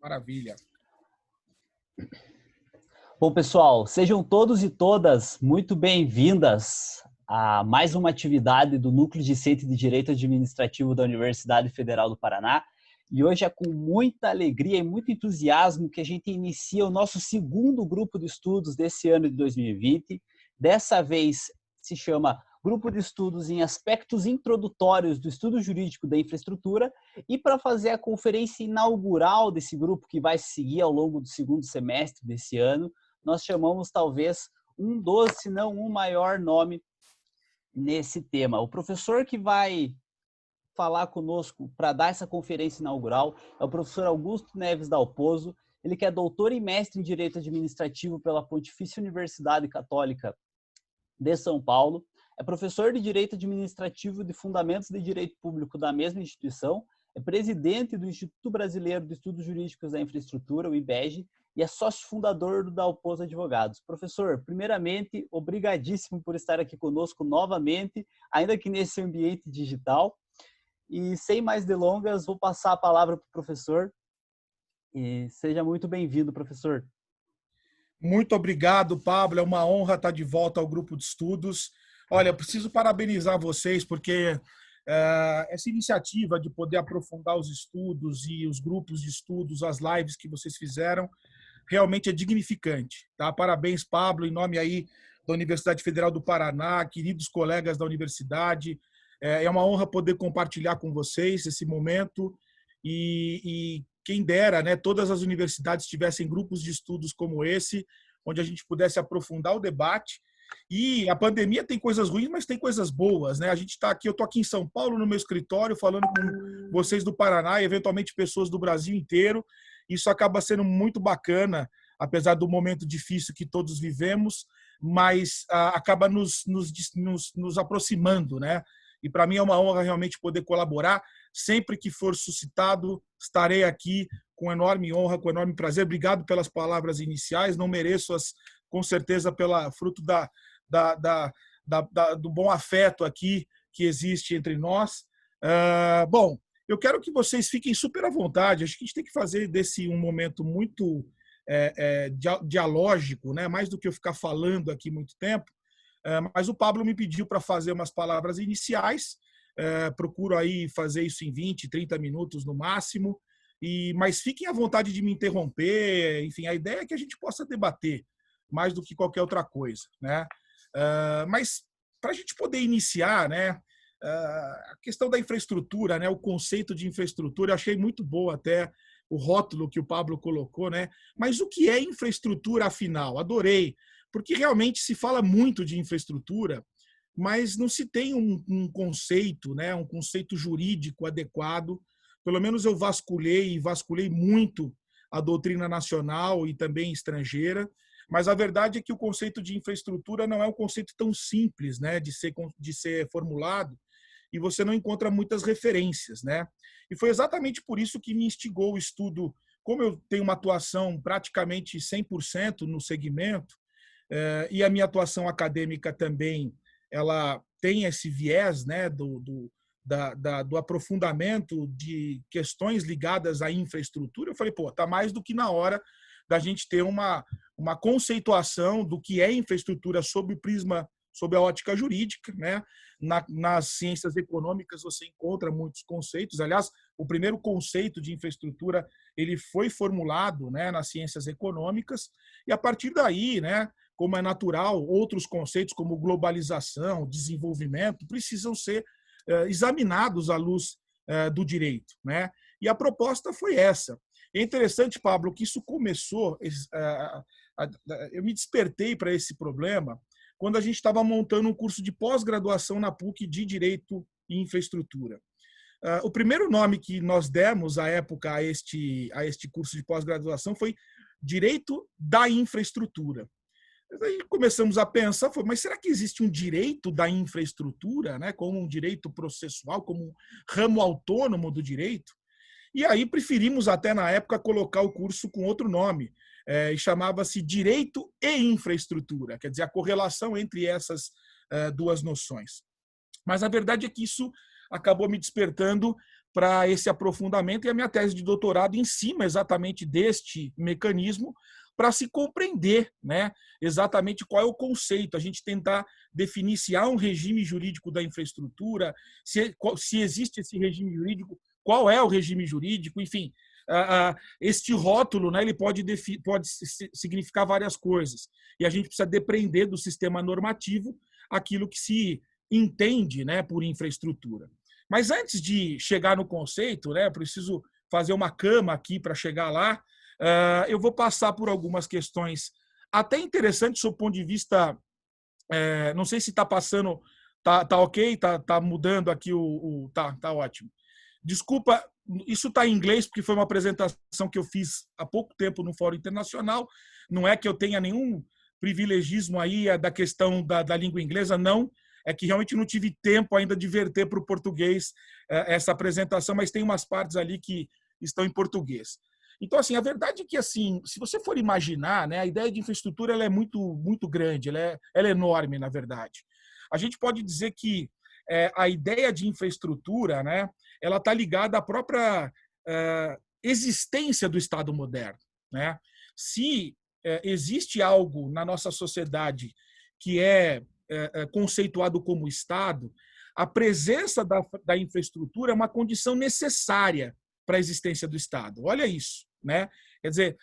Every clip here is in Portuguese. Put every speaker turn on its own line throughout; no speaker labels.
Maravilha.
Bom, pessoal, sejam todos e todas muito bem-vindas a mais uma atividade do Núcleo Discente de Direito Administrativo da Universidade Federal do Paraná. E hoje é com muita alegria e muito entusiasmo que a gente inicia o nosso segundo grupo de estudos desse ano de 2020. Dessa vez se chama Grupo de Estudos em Aspectos Introdutórios do Estudo Jurídico da Infraestrutura. E para fazer a conferência inaugural desse grupo, que vai seguir ao longo do segundo semestre desse ano, nós chamamos talvez um dos, se não um maior nome nesse tema. O professor que vai falar conosco para dar essa conferência inaugural é o professor Augusto Neves Dalpozo, ele que é doutor e mestre em Direito Administrativo pela Pontifícia Universidade Católica de São Paulo, é professor de Direito Administrativo de Fundamentos de Direito Público da mesma instituição, é presidente do Instituto Brasileiro de Estudos Jurídicos da Infraestrutura, o IBEG, e é sócio fundador do Dalpozo Advogados. Professor, primeiramente, obrigadíssimo por estar aqui conosco novamente, ainda que nesse ambiente digital. E sem mais delongas, vou passar a palavra para o professor. E seja muito bem-vindo, professor.
Muito obrigado, Pablo. É uma honra estar de volta ao grupo de estudos. Olha, eu preciso parabenizar vocês, porque essa iniciativa de poder aprofundar os estudos e os grupos de estudos, as lives que vocês fizeram, realmente é dignificante. Tá? Parabéns, Pablo, em nome aí da Universidade Federal do Paraná, queridos colegas da universidade. É uma honra poder compartilhar com vocês esse momento e quem dera, né, todas as universidades tivessem grupos de estudos como esse, onde a gente pudesse aprofundar o debate. E a pandemia tem coisas ruins, mas tem coisas boas, né? A gente está aqui, eu estou aqui em São Paulo, no meu escritório, falando com vocês do Paraná e eventualmente pessoas do Brasil inteiro. Isso acaba sendo muito bacana, apesar do momento difícil que todos vivemos, mas acaba nos aproximando, né? E para mim é uma honra realmente poder colaborar. Sempre que for suscitado, estarei aqui com enorme honra, com enorme prazer. Obrigado pelas palavras iniciais. Não mereço-as, com certeza, pela fruto do bom afeto aqui que existe entre nós. Bom, eu quero que vocês fiquem super à vontade. Acho que a gente tem que fazer desse um momento muito dialógico, né? Mais do que eu ficar falando aqui muito tempo. Mas o Pablo me pediu para fazer umas palavras iniciais. Procuro aí fazer isso em 20, 30 minutos no máximo. Mas fiquem à vontade de me interromper. Enfim, a ideia é que a gente possa debater mais do que qualquer outra coisa, né? Mas para a gente poder iniciar, né? A questão da infraestrutura, né? O conceito de infraestrutura, eu achei muito boa até o rótulo que o Pablo colocou, né? Mas o que é infraestrutura, afinal? Adorei, porque realmente se fala muito de infraestrutura, mas não se tem um conceito, né? Um conceito jurídico adequado. Pelo menos eu vasculhei muito a doutrina nacional e também estrangeira, mas a verdade é que o conceito de infraestrutura não é um conceito tão simples, né, de ser formulado, e você não encontra muitas referências, né? E foi exatamente por isso que me instigou o estudo. Como eu tenho uma atuação praticamente 100% no segmento, e a minha atuação acadêmica também, ela tem esse viés, né, do aprofundamento de questões ligadas à infraestrutura, eu falei, pô, tá mais do que na hora da gente ter uma conceituação do que é infraestrutura sob o prisma, sob a ótica jurídica, né? Nas ciências econômicas você encontra muitos conceitos. Aliás, o primeiro conceito de infraestrutura ele foi formulado, né, nas ciências econômicas, e a partir daí, né, como é natural, outros conceitos como globalização, desenvolvimento, precisam ser examinados à luz do direito, né? E a proposta foi essa. É interessante, Pablo, que isso começou, eu me despertei para esse problema quando a gente estava montando um curso de pós-graduação na PUC de Direito e Infraestrutura. O primeiro nome que nós demos à época a este curso de pós-graduação foi Direito da Infraestrutura. Aí começamos a pensar, mas será que existe um direito da infraestrutura, né, como um direito processual, como um ramo autônomo do direito? E aí preferimos até na época colocar o curso com outro nome, e chamava-se Direito e Infraestrutura, quer dizer, a correlação entre essas duas noções. Mas a verdade é que isso acabou me despertando para esse aprofundamento e a minha tese de doutorado em cima exatamente deste mecanismo para se compreender, né, exatamente qual é o conceito, a gente tentar definir se há um regime jurídico da infraestrutura, se existe esse regime jurídico, qual é o regime jurídico, enfim, este rótulo, né, ele pode significar várias coisas e a gente precisa depender do sistema normativo aquilo que se entende, né, por infraestrutura. Mas antes de chegar no conceito, né, eu preciso fazer uma cama aqui para chegar lá. Eu vou passar por algumas questões até interessantes do ponto de vista. Não sei se está passando, tá ok, tá mudando aqui tá ótimo. Desculpa, isso está em inglês porque foi uma apresentação que eu fiz há pouco tempo no Fórum Internacional. Não é que eu tenha nenhum privilegismo aí da questão da língua inglesa, não. É que realmente não tive tempo ainda de verter para o português essa apresentação, mas tem umas partes ali que estão em português. Então, assim, a verdade é que, assim, se você for imaginar, né, a ideia de infraestrutura ela é muito grande, ela é enorme, na verdade. A gente pode dizer que a ideia de infraestrutura, né, ela está ligada à própria existência do Estado moderno, né? Se existe algo na nossa sociedade que é conceituado como Estado, a presença da infraestrutura é uma condição necessária para a existência do Estado. Olha isso, né? Quer dizer,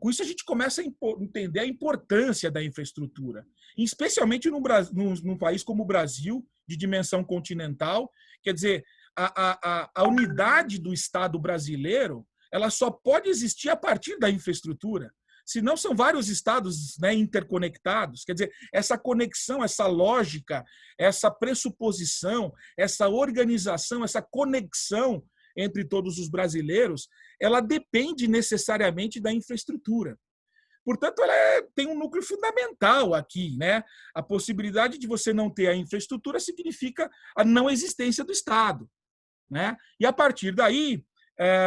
com isso a gente começa a entender a importância da infraestrutura, especialmente num país como o Brasil, de dimensão continental. Quer dizer, a unidade do Estado brasileiro ela só pode existir a partir da infraestrutura. Senão são vários estados, né, interconectados. Quer dizer, essa conexão, essa lógica, essa pressuposição, essa organização, essa conexão entre todos os brasileiros, ela depende necessariamente da infraestrutura. Portanto, ela tem um núcleo fundamental aqui, né? A possibilidade de você não ter a infraestrutura significa a não existência do Estado, né? E a partir daí,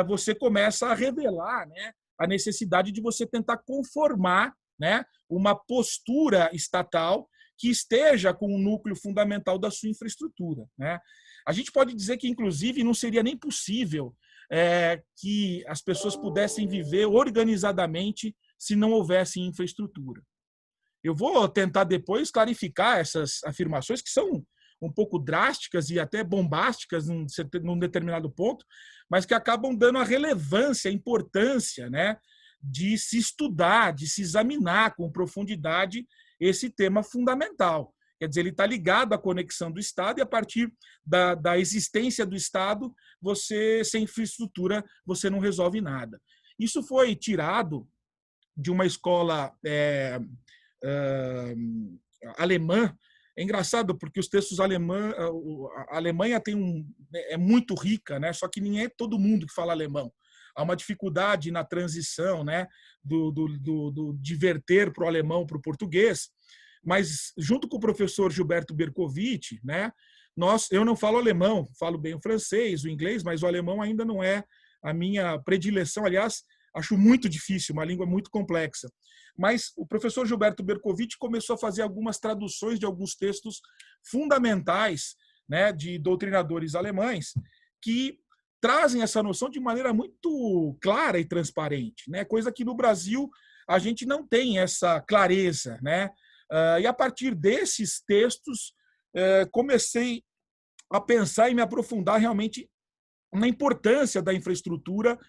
você começa a revelar, né, a necessidade de você tentar conformar, né, uma postura estatal que esteja com o núcleo fundamental da sua infraestrutura, né? A gente pode dizer que, inclusive, não seria nem possível que as pessoas pudessem viver organizadamente se não houvesse infraestrutura. Eu vou tentar depois clarificar essas afirmações que são um pouco drásticas e até bombásticas num determinado ponto, mas que acabam dando a relevância, a importância, né, de se estudar, de se examinar com profundidade esse tema fundamental. Quer dizer, ele está ligado à conexão do Estado e a partir da existência do Estado, sem infraestrutura, você não resolve nada. Isso foi tirado de uma escola alemã. É engraçado porque os textos alemães, a Alemanha é muito rica, né? Só que nem é todo mundo que fala alemão. Há uma dificuldade na transição, né, de verter para o alemão, para o português. Mas junto com o professor Gilberto Bercovitch, né, eu não falo alemão, falo bem o francês, o inglês, mas o alemão ainda não é a minha predileção. Aliás, acho muito difícil, uma língua muito complexa. Mas o professor Gilberto Bercovitch começou a fazer algumas traduções de alguns textos fundamentais, né, de doutrinadores alemães que trazem essa noção de maneira muito clara e transparente, né? Coisa que no Brasil a gente não tem essa clareza, né? E a partir desses textos comecei a pensar e me aprofundar realmente na importância da infraestrutura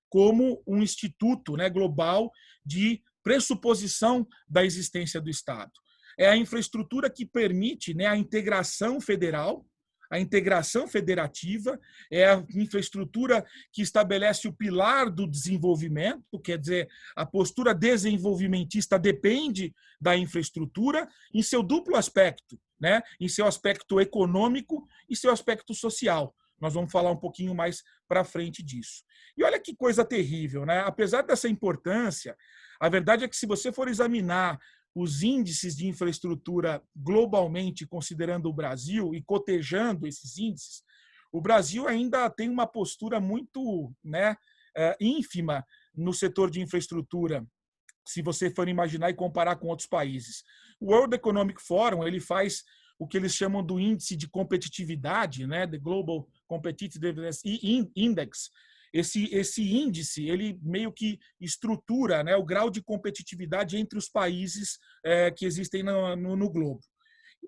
como um instituto, né, global de pressuposição da existência do Estado. É a infraestrutura que permite, né, a integração federal, a integração federativa, é a infraestrutura que estabelece o pilar do desenvolvimento, quer dizer, a postura desenvolvimentista depende da infraestrutura em seu duplo aspecto, né, em seu aspecto econômico e seu aspecto social. Nós vamos falar um pouquinho mais para frente disso. E olha que coisa terrível, né? Apesar dessa importância, a verdade é que se você for examinar os índices de infraestrutura globalmente, considerando o Brasil e cotejando esses índices, o Brasil ainda tem uma postura muito, né, ínfima no setor de infraestrutura, se você for imaginar e comparar com outros países. O World Economic Forum ele faz o que eles chamam do índice de competitividade, né, the Global Competitiveness Index. Esse índice, ele meio que estrutura, né, o grau de competitividade entre os países que existem no globo.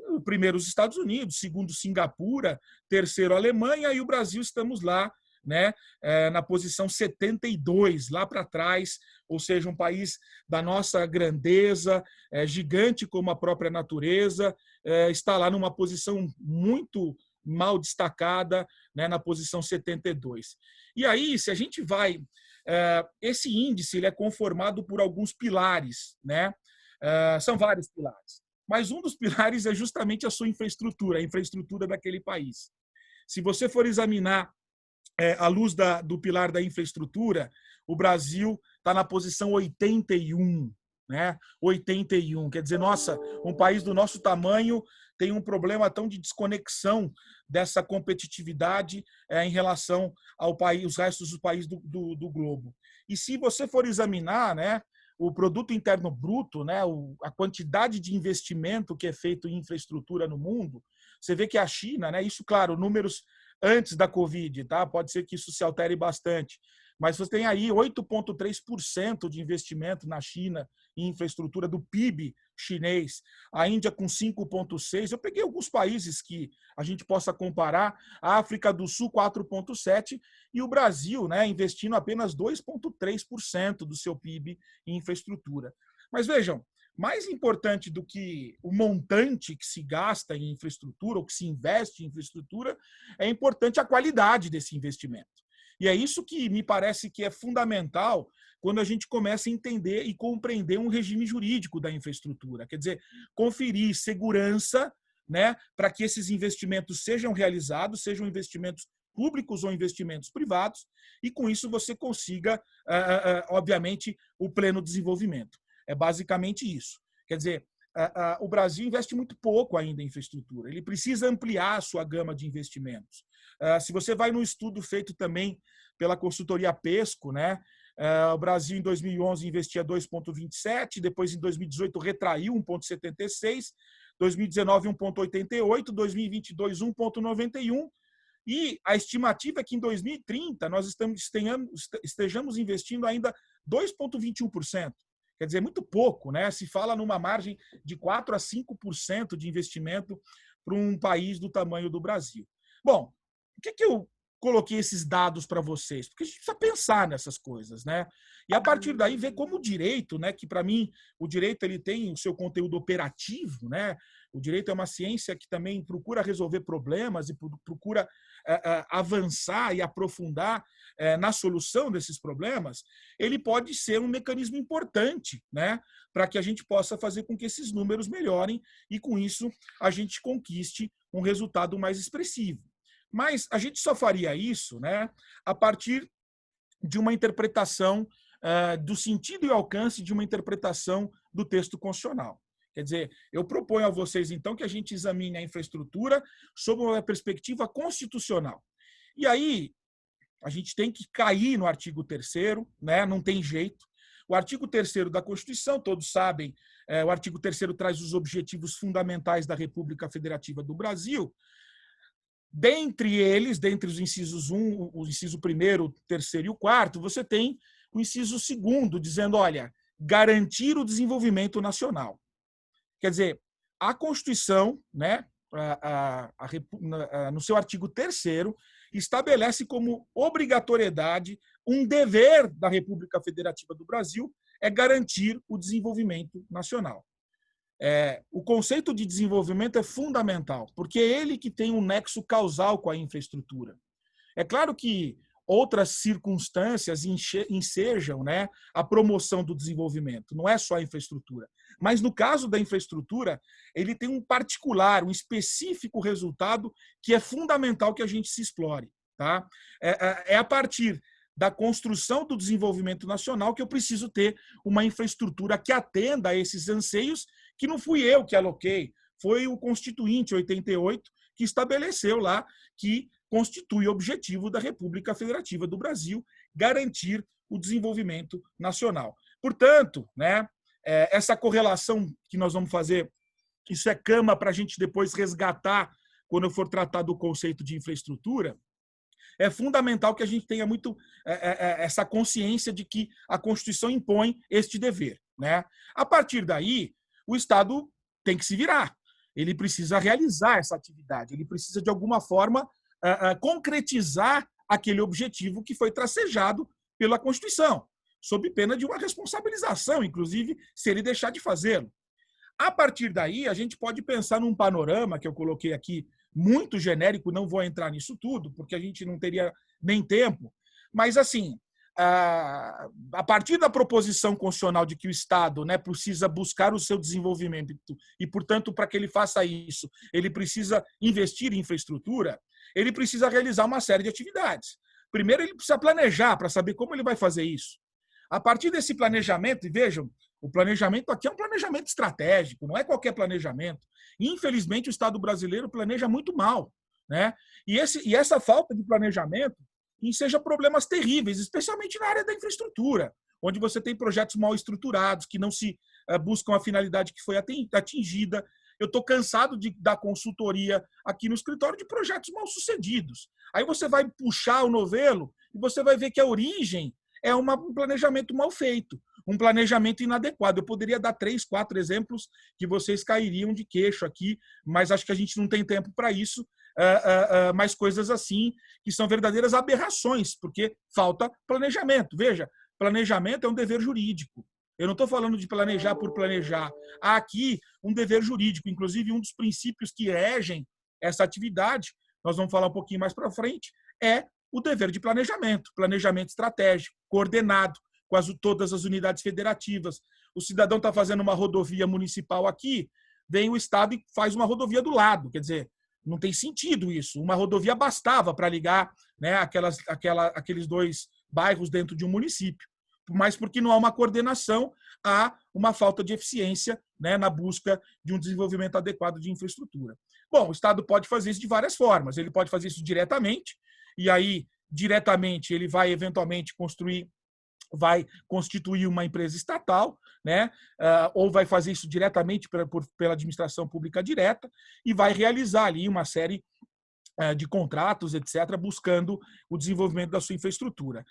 O primeiro, os Estados Unidos, segundo, Singapura, terceiro, Alemanha, e o Brasil estamos lá, né, na posição 72, lá para trás, ou seja, um país da nossa grandeza, gigante como a própria natureza, está lá numa posição muito mal destacada, né, na posição 72. E aí, se a gente vai... esse índice ele é conformado por alguns pilares, né? São vários pilares. Mas um dos pilares é justamente a sua infraestrutura, a infraestrutura daquele país. Se você for examinar à luz do pilar da infraestrutura, o Brasil está na posição 81, né? 81, quer dizer, nossa, um país do nosso tamanho tem um problema tão de desconexão dessa competitividade em relação ao país, os restos dos países do globo. E se você for examinar, né, o produto interno bruto, né, a quantidade de investimento que é feito em infraestrutura no mundo, você vê que a China, né, isso, claro, números antes da Covid, tá? Pode ser que isso se altere bastante, mas você tem aí 8,3% de investimento na China em infraestrutura do PIB chinês, a Índia com 5,6%. Eu peguei alguns países que a gente possa comparar, a África do Sul 4,7% e o Brasil, né, investindo apenas 2,3% do seu PIB em infraestrutura. Mas vejam, mais importante do que o montante que se gasta em infraestrutura ou que se investe em infraestrutura, é importante a qualidade desse investimento. E é isso que me parece que é fundamental quando a gente começa a entender e compreender um regime jurídico da infraestrutura. Quer dizer, conferir segurança, né, para que esses investimentos sejam realizados, sejam investimentos públicos ou investimentos privados, e com isso você consiga, obviamente, o pleno desenvolvimento. É basicamente isso. Quer dizer, o Brasil investe muito pouco ainda em infraestrutura. Ele precisa ampliar a sua gama de investimentos. Se você vai num estudo feito também pela consultoria Pesco, né, o Brasil em 2011 investia 2,27, depois em 2018 retraiu 1,76, 2019 1,88, 2022 1,91, e a estimativa é que em 2030 nós estejamos investindo ainda 2,21%. Quer dizer, muito pouco, né? Se fala numa margem de 4% a 5% de investimento para um país do tamanho do Brasil. Bom, por que eu coloquei esses dados para vocês? Porque a gente precisa pensar nessas coisas, né? E a partir daí ver como o direito, né? Que para mim o direito ele tem o seu conteúdo operativo, né? O direito é uma ciência que também procura resolver problemas e procura avançar e aprofundar na solução desses problemas. Ele pode ser um mecanismo importante, né, para que a gente possa fazer com que esses números melhorem e, com isso, a gente conquiste um resultado mais expressivo. Mas a gente só faria isso, né, a partir de uma interpretação do sentido e alcance de uma interpretação do texto constitucional. Quer dizer, eu proponho a vocês, então, que a gente examine a infraestrutura sob uma perspectiva constitucional. E aí, a gente tem que cair no artigo 3º, né? Não tem jeito. O artigo 3º da Constituição, todos sabem, o artigo 3º traz os objetivos fundamentais da República Federativa do Brasil. Dentre eles, dentre os incisos 1, o inciso 1º, 3º e o 4º, você tem o inciso 2º, dizendo, olha, garantir o desenvolvimento nacional. Quer dizer, a Constituição, né, no seu artigo 3º, estabelece como obrigatoriedade um dever da República Federativa do Brasil é garantir o desenvolvimento nacional. O conceito de desenvolvimento é fundamental, porque é ele que tem um nexo causal com a infraestrutura. É claro que outras circunstâncias ensejam, né, a promoção do desenvolvimento, não é só a infraestrutura. Mas no caso da infraestrutura, ele tem um particular, um específico resultado que é fundamental que a gente se explore. Tá? É a partir da construção do desenvolvimento nacional que eu preciso ter uma infraestrutura que atenda a esses anseios, que não fui eu que aloquei, foi o Constituinte 88 que estabeleceu lá que constitui o objetivo da República Federativa do Brasil, garantir o desenvolvimento nacional. Portanto, né, essa correlação que nós vamos fazer isso é cama para a gente depois resgatar quando eu for tratar do conceito de infraestrutura. É fundamental que a gente tenha muito essa consciência de que a Constituição impõe este dever, né? A partir daí, o Estado tem que se virar. Ele precisa realizar essa atividade, ele precisa, de alguma forma, concretizar aquele objetivo que foi tracejado pela Constituição, sob pena de uma responsabilização, inclusive, se ele deixar de fazê-lo. A partir daí, a gente pode pensar num panorama que eu coloquei aqui, muito genérico, não vou entrar nisso tudo, porque a gente não teria nem tempo, mas, assim, a partir da proposição constitucional de que o Estado, né, precisa buscar o seu desenvolvimento e, portanto, para que ele faça isso, ele precisa investir em infraestrutura, ele precisa realizar uma série de atividades. Primeiro, ele precisa planejar para saber como ele vai fazer isso. A partir desse planejamento, e vejam, o planejamento aqui é um planejamento estratégico, não é qualquer planejamento. Infelizmente, o Estado brasileiro planeja muito mal, né? E essa falta de planejamento enseja problemas terríveis, especialmente na área da infraestrutura, onde você tem projetos mal estruturados, que não se buscam a finalidade que foi atingida. Eu estou cansado de dar consultoria aqui no escritório de projetos mal sucedidos. Aí você vai puxar o novelo e você vai ver que a origem é um planejamento mal feito, um planejamento inadequado. Eu poderia dar 3, 4 exemplos que vocês cairiam de queixo aqui, mas acho que a gente não tem tempo para isso. Mais coisas assim, que são verdadeiras aberrações, porque falta planejamento. Veja, planejamento é um dever jurídico. Eu não estou falando de planejar por planejar. Há aqui um dever jurídico, inclusive um dos princípios que regem essa atividade, nós vamos falar um pouquinho mais para frente, é o dever de planejamento estratégico, coordenado com todas as unidades federativas. O cidadão está fazendo uma rodovia municipal aqui, vem o Estado e faz uma rodovia do lado. Quer dizer, não tem sentido isso. Uma rodovia bastava para ligar, né, aqueles 2 bairros dentro de um município. Mas porque não há uma coordenação, há uma falta de eficiência, né, na busca de um desenvolvimento adequado de infraestrutura. Bom, o Estado pode fazer isso de várias formas. Ele pode fazer isso diretamente, e aí, diretamente, ele vai eventualmente vai constituir uma empresa estatal, né? Ou vai fazer isso diretamente pela administração pública direta e vai realizar ali uma série de contratos, etc., buscando o desenvolvimento da sua infraestrutura.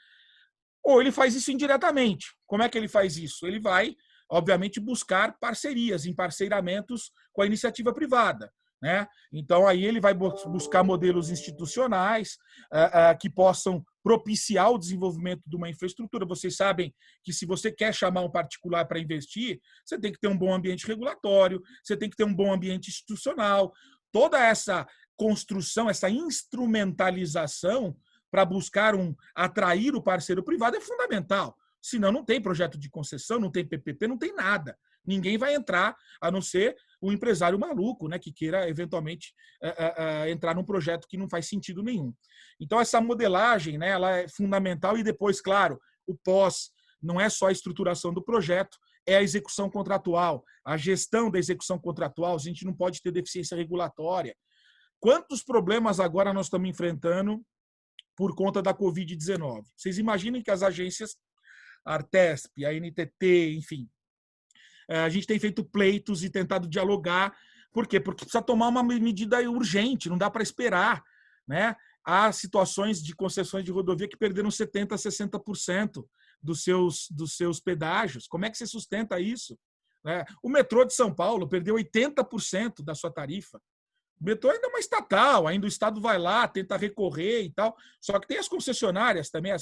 Ou ele faz isso indiretamente. Como é que ele faz isso? Ele vai, obviamente, buscar parcerias, emparceiramentos com a iniciativa privada, né? Então, aí ele vai buscar modelos institucionais que possam propiciar o desenvolvimento de uma infraestrutura. Vocês sabem que, se você quer chamar um particular para investir, você tem que ter um bom ambiente regulatório, você tem que ter um bom ambiente institucional. Toda essa construção, essa instrumentalização para buscar atrair o parceiro privado é fundamental. Senão não tem projeto de concessão, não tem PPP, não tem nada. Ninguém vai entrar, a não ser um empresário maluco, né, que queira, eventualmente, entrar num projeto que não faz sentido nenhum. Então, essa modelagem, né, ela é fundamental. E depois, claro, o pós não é só a estruturação do projeto, é a execução contratual, a gestão da execução contratual. A gente não pode ter deficiência regulatória. Quantos problemas agora nós estamos enfrentando por conta da Covid-19? Vocês imaginem que as agências, a Artesp, a NTT, enfim, a gente tem feito pleitos e tentado dialogar. Por quê? Porque precisa tomar uma medida urgente, não dá para esperar, né? Há situações de concessões de rodovia que perderam 70%, 60% dos seus pedágios. Como é que você sustenta isso? O metrô de São Paulo perdeu 80% da sua tarifa. O metrô ainda é uma estatal, ainda o Estado vai lá, tenta recorrer e tal. Só que tem as concessionárias também.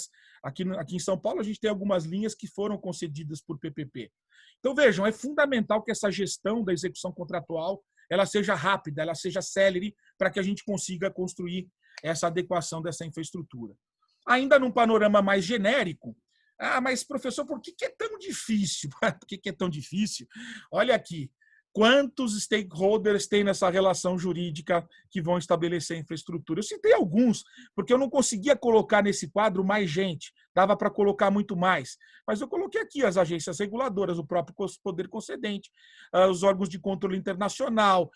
Aqui em São Paulo, a gente tem algumas linhas que foram concedidas por PPP. Então, vejam, é fundamental que essa gestão da execução contratual ela seja rápida, ela seja célere, para que a gente consiga construir essa adequação dessa infraestrutura. Ainda num panorama mais genérico, mas, professor, por que é tão difícil? Por que é tão difícil? Olha aqui, quantos stakeholders tem nessa relação jurídica que vão estabelecer a infraestrutura? Eu citei alguns, porque eu não conseguia colocar nesse quadro mais gente, dava para colocar muito mais. Mas eu coloquei aqui as agências reguladoras, o próprio poder concedente, os órgãos de controle internacional,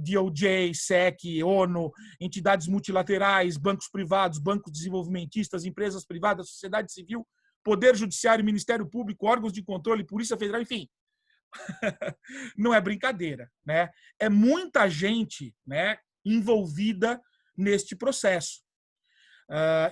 DOJ, SEC, ONU, entidades multilaterais, bancos privados, bancos desenvolvimentistas, empresas privadas, sociedade civil, poder judiciário, Ministério Público, órgãos de controle, Polícia Federal, enfim. não é brincadeira, né? É muita gente, né, envolvida neste processo.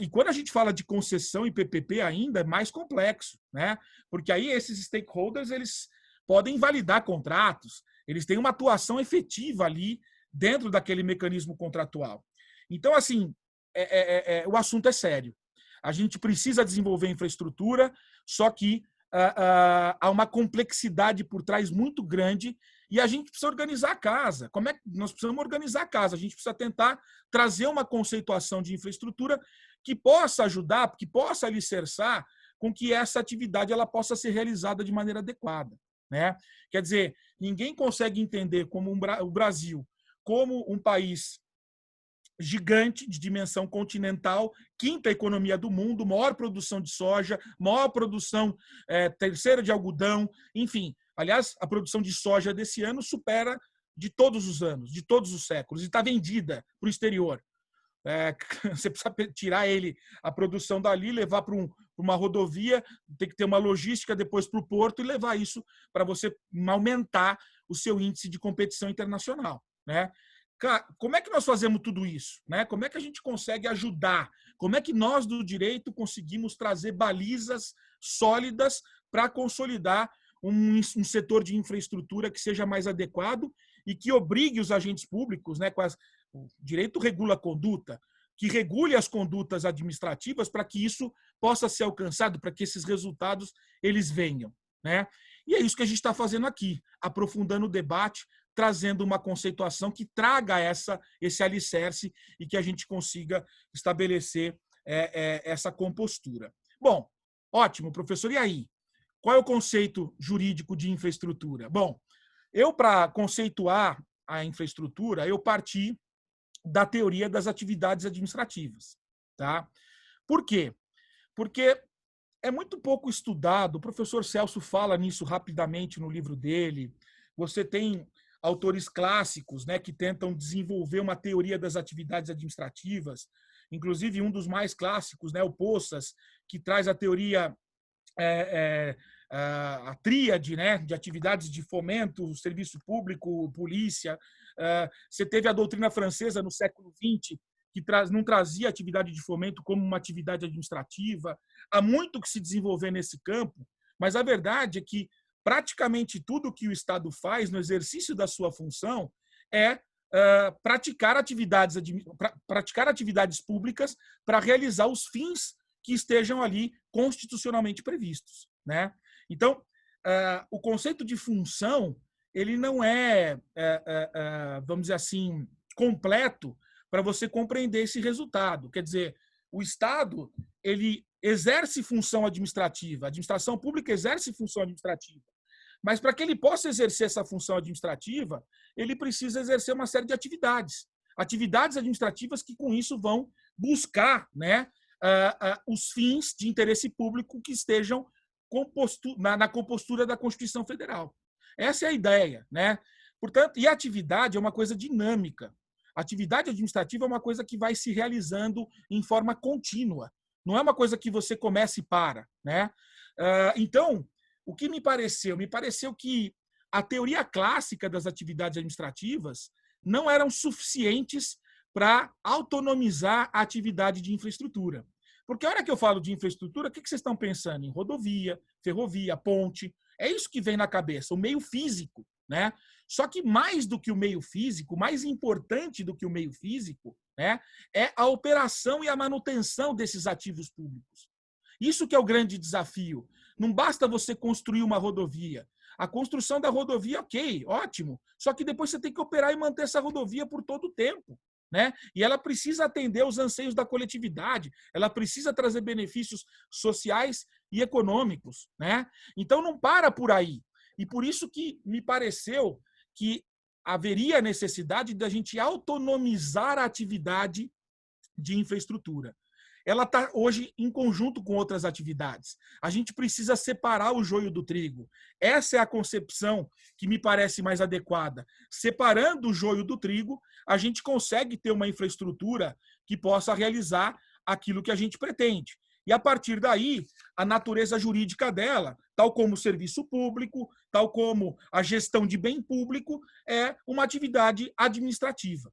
E quando a gente fala de concessão e PPP ainda é mais complexo, né? Porque aí esses stakeholders eles podem invalidar contratos, eles têm uma atuação efetiva ali dentro daquele mecanismo contratual. Então, assim, o assunto é sério. A gente precisa desenvolver infraestrutura, só que há uma complexidade por trás muito grande e a gente precisa organizar a casa. Como é que nós precisamos organizar a casa? A gente precisa tentar trazer uma conceituação de infraestrutura que possa ajudar, que possa alicerçar com que essa atividade ela possa ser realizada de maneira adequada, né? Quer dizer, ninguém consegue entender como o Brasil como um país gigante de dimensão continental, quinta economia do mundo, maior produção de soja, maior produção terceira de algodão, enfim. Aliás, a produção de soja desse ano supera de todos os anos, de todos os séculos, e está vendida para o exterior. Você precisa tirar a produção dali, levar para uma rodovia, tem que ter uma logística depois para o porto e levar isso para você aumentar o seu índice de competição internacional, né? Como é que nós fazemos tudo isso, né? Como é que a gente consegue ajudar? Como é que nós do direito conseguimos trazer balizas sólidas para consolidar um setor de infraestrutura que seja mais adequado e que obrigue os agentes públicos, né, o direito regula a conduta, que regule as condutas administrativas para que isso possa ser alcançado, para que esses resultados eles venham, né? E é isso que a gente está fazendo aqui, aprofundando o debate, trazendo uma conceituação que traga esse alicerce e que a gente consiga estabelecer essa compostura. Bom, ótimo, professor. E aí? Qual é o conceito jurídico de infraestrutura? Bom, para conceituar a infraestrutura, eu parti da teoria das atividades administrativas. Tá? Por quê? Porque é muito pouco estudado, o professor Celso fala nisso rapidamente no livro dele, você tem autores clássicos, né, que tentam desenvolver uma teoria das atividades administrativas, inclusive um dos mais clássicos, né, o Poças, que traz a teoria, a tríade, né, de atividades de fomento, serviço público, polícia. Você teve a doutrina francesa no século XX, que não trazia atividade de fomento como uma atividade administrativa. Há muito que se desenvolver nesse campo, mas a verdade é que praticamente tudo que o Estado faz no exercício da sua função é praticar atividades públicas para realizar os fins que estejam ali constitucionalmente previstos, né? Então, o conceito de função ele não vamos dizer assim, completo para você compreender esse resultado. Quer dizer, o Estado ele exerce função administrativa, a administração pública exerce função administrativa, mas para que ele possa exercer essa função administrativa, ele precisa exercer uma série de atividades administrativas que com isso vão buscar, né, os fins de interesse público que estejam na compostura da Constituição Federal. Essa é a ideia, né? Portanto, e a atividade é uma coisa dinâmica. A atividade administrativa é uma coisa que vai se realizando em forma contínua. Não é uma coisa que você começa e para, né? Então, o que me pareceu? Me pareceu que a teoria clássica das atividades administrativas não eram suficientes para autonomizar a atividade de infraestrutura. Porque a hora que eu falo de infraestrutura, o que vocês estão pensando? Em rodovia, ferrovia, ponte. É isso que vem na cabeça, o meio físico, né? Só que mais do que o meio físico, mais importante do que o meio físico, né, é a operação e a manutenção desses ativos públicos. Isso que é o grande desafio. Não basta você construir uma rodovia. A construção da rodovia, ok, ótimo. Só que depois você tem que operar e manter essa rodovia por todo o tempo, né? E ela precisa atender os anseios da coletividade, ela precisa trazer benefícios sociais e econômicos, né? Então não para por aí. E por isso que me pareceu que haveria necessidade da gente autonomizar a atividade de infraestrutura. Ela está hoje em conjunto com outras atividades. A gente precisa separar o joio do trigo. Essa é a concepção que me parece mais adequada. Separando o joio do trigo, a gente consegue ter uma infraestrutura que possa realizar aquilo que a gente pretende. E, a partir daí, a natureza jurídica dela, tal como o serviço público, tal como a gestão de bem público, é uma atividade administrativa.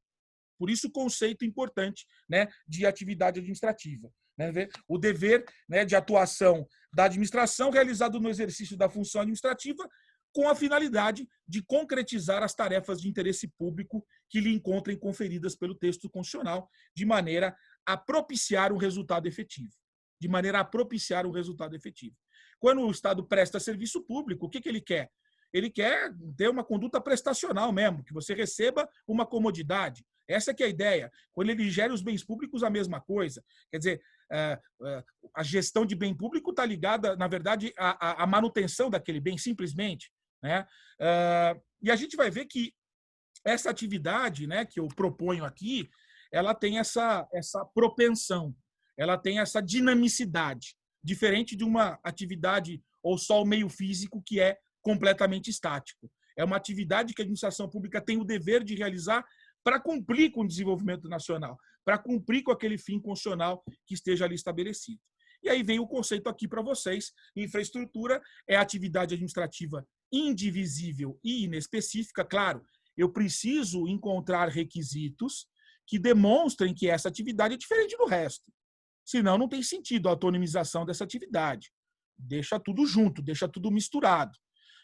Por isso, o conceito importante, né, de atividade administrativa. Né, o dever, né, de atuação da administração realizado no exercício da função administrativa com a finalidade de concretizar as tarefas de interesse público que lhe encontrem conferidas pelo texto constitucional, de maneira a propiciar um resultado efetivo. De maneira a propiciar um resultado efetivo. Quando o Estado presta serviço público, o que ele quer? Ele quer ter uma conduta prestacional mesmo, que você receba uma comodidade. Essa que é a ideia. Quando ele gera os bens públicos, a mesma coisa. Quer dizer, a gestão de bem público está ligada, na verdade, à manutenção daquele bem, simplesmente. Né? E a gente vai ver que essa atividade, né, que eu proponho aqui, ela tem essa propensão, ela tem essa dinamicidade, diferente de uma atividade ou só o meio físico que é completamente estático. É uma atividade que a administração pública tem o dever de realizar para cumprir com o desenvolvimento nacional, para cumprir com aquele fim constitucional que esteja ali estabelecido. E aí vem o conceito aqui para vocês. Infraestrutura é atividade administrativa indivisível e inespecífica. Claro, eu preciso encontrar requisitos que demonstrem que essa atividade é diferente do resto. Senão, não tem sentido a autonomização dessa atividade. Deixa tudo junto, deixa tudo misturado.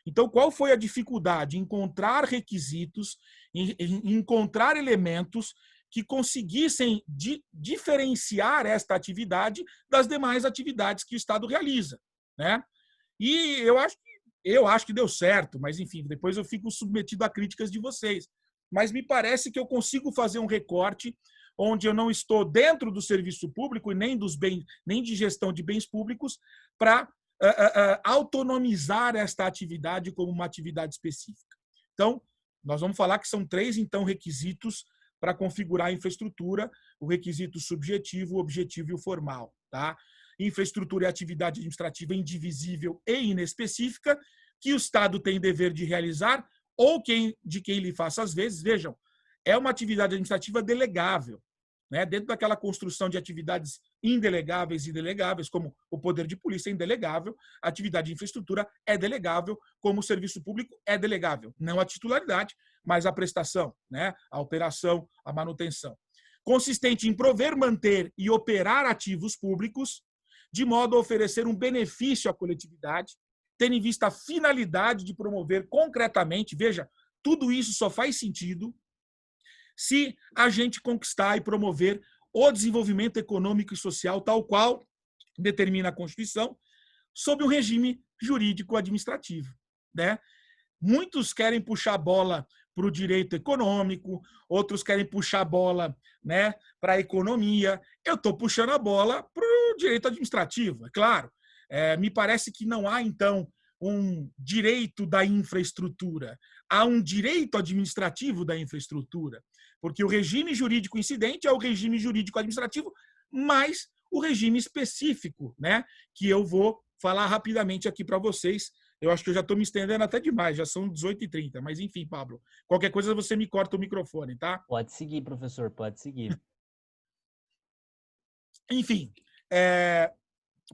Então, qual foi a dificuldade? Encontrar requisitos, encontrar elementos que conseguissem diferenciar esta atividade das demais atividades que o Estado realiza. Né? E eu acho que deu certo, mas, enfim, depois eu fico submetido a críticas de vocês. Mas me parece que eu consigo fazer um recorte onde eu não estou dentro do serviço público e nem de gestão de bens públicos para autonomizar esta atividade como uma atividade específica. Então, nós vamos falar que são 3, então, requisitos para configurar a infraestrutura: o requisito subjetivo, o objetivo e o formal. Tá? Infraestrutura é atividade administrativa indivisível e inespecífica que o Estado tem dever de realizar ou de quem lhe faça às vezes. Vejam, é uma atividade administrativa delegável. Né? Dentro daquela construção de atividades indelegáveis e delegáveis, como o poder de polícia é indelegável, a atividade de infraestrutura é delegável, como o serviço público é delegável. Não a titularidade, mas a prestação, né? A operação, a manutenção. Consistente em prover, manter e operar ativos públicos, de modo a oferecer um benefício à coletividade, tendo em vista a finalidade de promover concretamente, veja, tudo isso só faz sentido se a gente conquistar e promover o desenvolvimento econômico e social tal qual determina a Constituição, sob um regime jurídico-administrativo. Né? Muitos querem puxar a bola para o direito econômico, outros querem puxar a bola, né, para a economia. Eu estou puxando a bola para o direito administrativo, é claro. Me parece que não há, então, um direito da infraestrutura. Há um direito administrativo da infraestrutura, porque o regime jurídico incidente é o regime jurídico administrativo, mais o regime específico, né, que eu vou falar rapidamente aqui para vocês. Eu acho que eu já estou me estendendo até demais, já são 18h30, mas enfim, Pablo, qualquer coisa você me corta o microfone, tá?
Pode seguir, professor, pode seguir.
Enfim,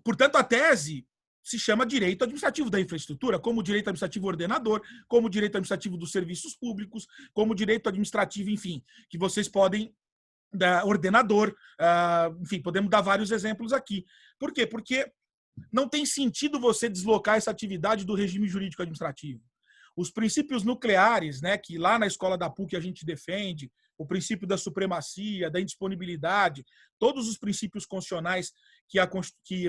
portanto, a tese se chama direito administrativo da infraestrutura, como direito administrativo ordenador, como direito administrativo dos serviços públicos, como direito administrativo, enfim, que vocês podem ordenador, enfim, podemos dar vários exemplos aqui. Por quê? Porque não tem sentido você deslocar essa atividade do regime jurídico administrativo. Os princípios nucleares, né, que lá na escola da PUC a gente defende, o princípio da supremacia, da indisponibilidade, todos os princípios constitucionais que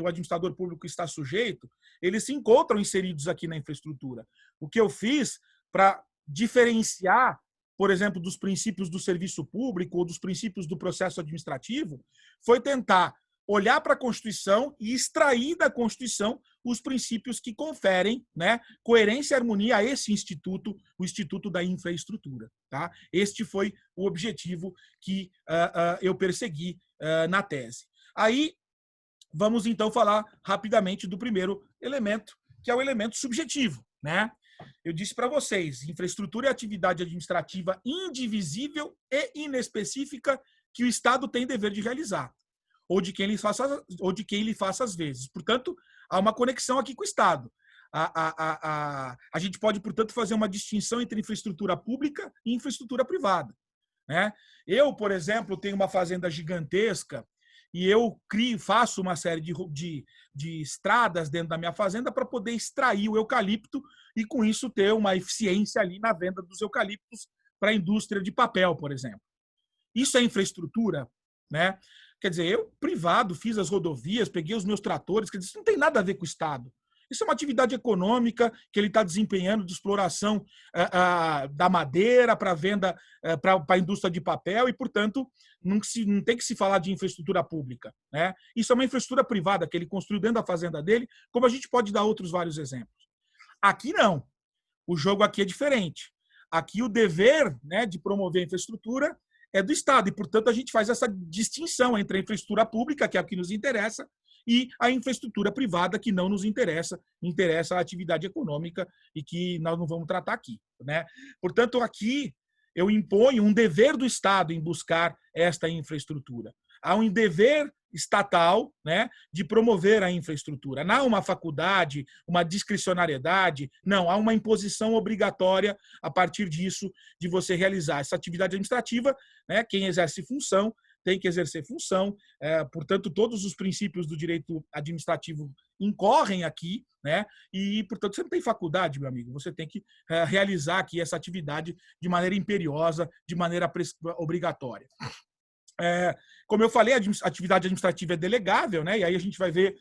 o administrador público está sujeito, eles se encontram inseridos aqui na infraestrutura. O que eu fiz para diferenciar, por exemplo, dos princípios do serviço público ou dos princípios do processo administrativo, foi tentar olhar para a Constituição e extrair da Constituição os princípios que conferem, né, coerência e harmonia a esse instituto, o Instituto da Infraestrutura. Tá? Este foi o objetivo que eu persegui na tese. Aí, vamos então falar rapidamente do primeiro elemento, que é o elemento subjetivo. Né? Eu disse para vocês, infraestrutura é atividade administrativa indivisível e inespecífica que o Estado tem dever de realizar. ou de quem lhe faça as vezes. Portanto, há uma conexão aqui com o Estado. A gente pode, portanto, fazer uma distinção entre infraestrutura pública e infraestrutura privada, né? Eu, por exemplo, tenho uma fazenda gigantesca e eu faço uma série de estradas dentro da minha fazenda para poder extrair o eucalipto e, com isso, ter uma eficiência ali na venda dos eucaliptos para a indústria de papel, por exemplo. Isso é infraestrutura, né? Quer dizer, eu, privado, fiz as rodovias, peguei os meus tratores, quer dizer, isso não tem nada a ver com o Estado. Isso é uma atividade econômica que ele está desempenhando de exploração da madeira para venda para a indústria de papel e, portanto, não tem que se falar de infraestrutura pública, né? Isso é uma infraestrutura privada que ele construiu dentro da fazenda dele, como a gente pode dar outros vários exemplos. Aqui não. O jogo aqui é diferente. Aqui o dever, né, de promover a infraestrutura é do Estado e, portanto, a gente faz essa distinção entre a infraestrutura pública, que é a que nos interessa, e a infraestrutura privada, que não nos interessa a atividade econômica e que nós não vamos tratar aqui, né? Portanto, aqui eu imponho um dever do Estado em buscar esta infraestrutura. Há um dever estatal, né, de promover a infraestrutura. Não há uma faculdade, uma discricionariedade, não, há uma imposição obrigatória a partir disso de você realizar essa atividade administrativa, né? Quem exerce função tem que exercer função, portanto, todos os princípios do direito administrativo incorrem aqui, né? E, portanto, você não tem faculdade, meu amigo, você tem que realizar aqui essa atividade de maneira imperiosa, de maneira obrigatória. Como eu falei, a atividade administrativa é delegável, né? E aí a gente vai ver,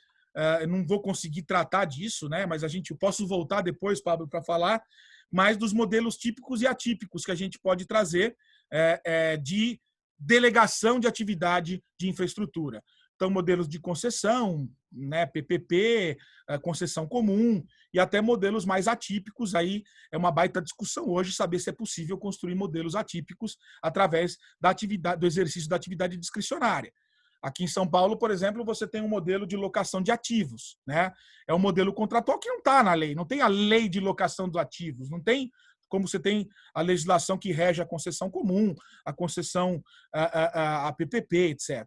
eu não vou conseguir tratar disso, né? Mas eu posso voltar depois, Pablo, para falar mais dos modelos típicos e atípicos que a gente pode trazer de delegação de atividade de infraestrutura. Então, modelos de concessão, né, PPP, concessão comum, e até modelos mais atípicos. Aí é uma baita discussão hoje saber se é possível construir modelos atípicos através da atividade, do exercício da atividade discricionária. Aqui em São Paulo, por exemplo, você tem um modelo de locação de ativos, né? É um modelo contratual que não está na lei, não tem a lei de locação dos ativos, não tem como você tem a legislação que rege a concessão comum, a concessão a PPP, etc.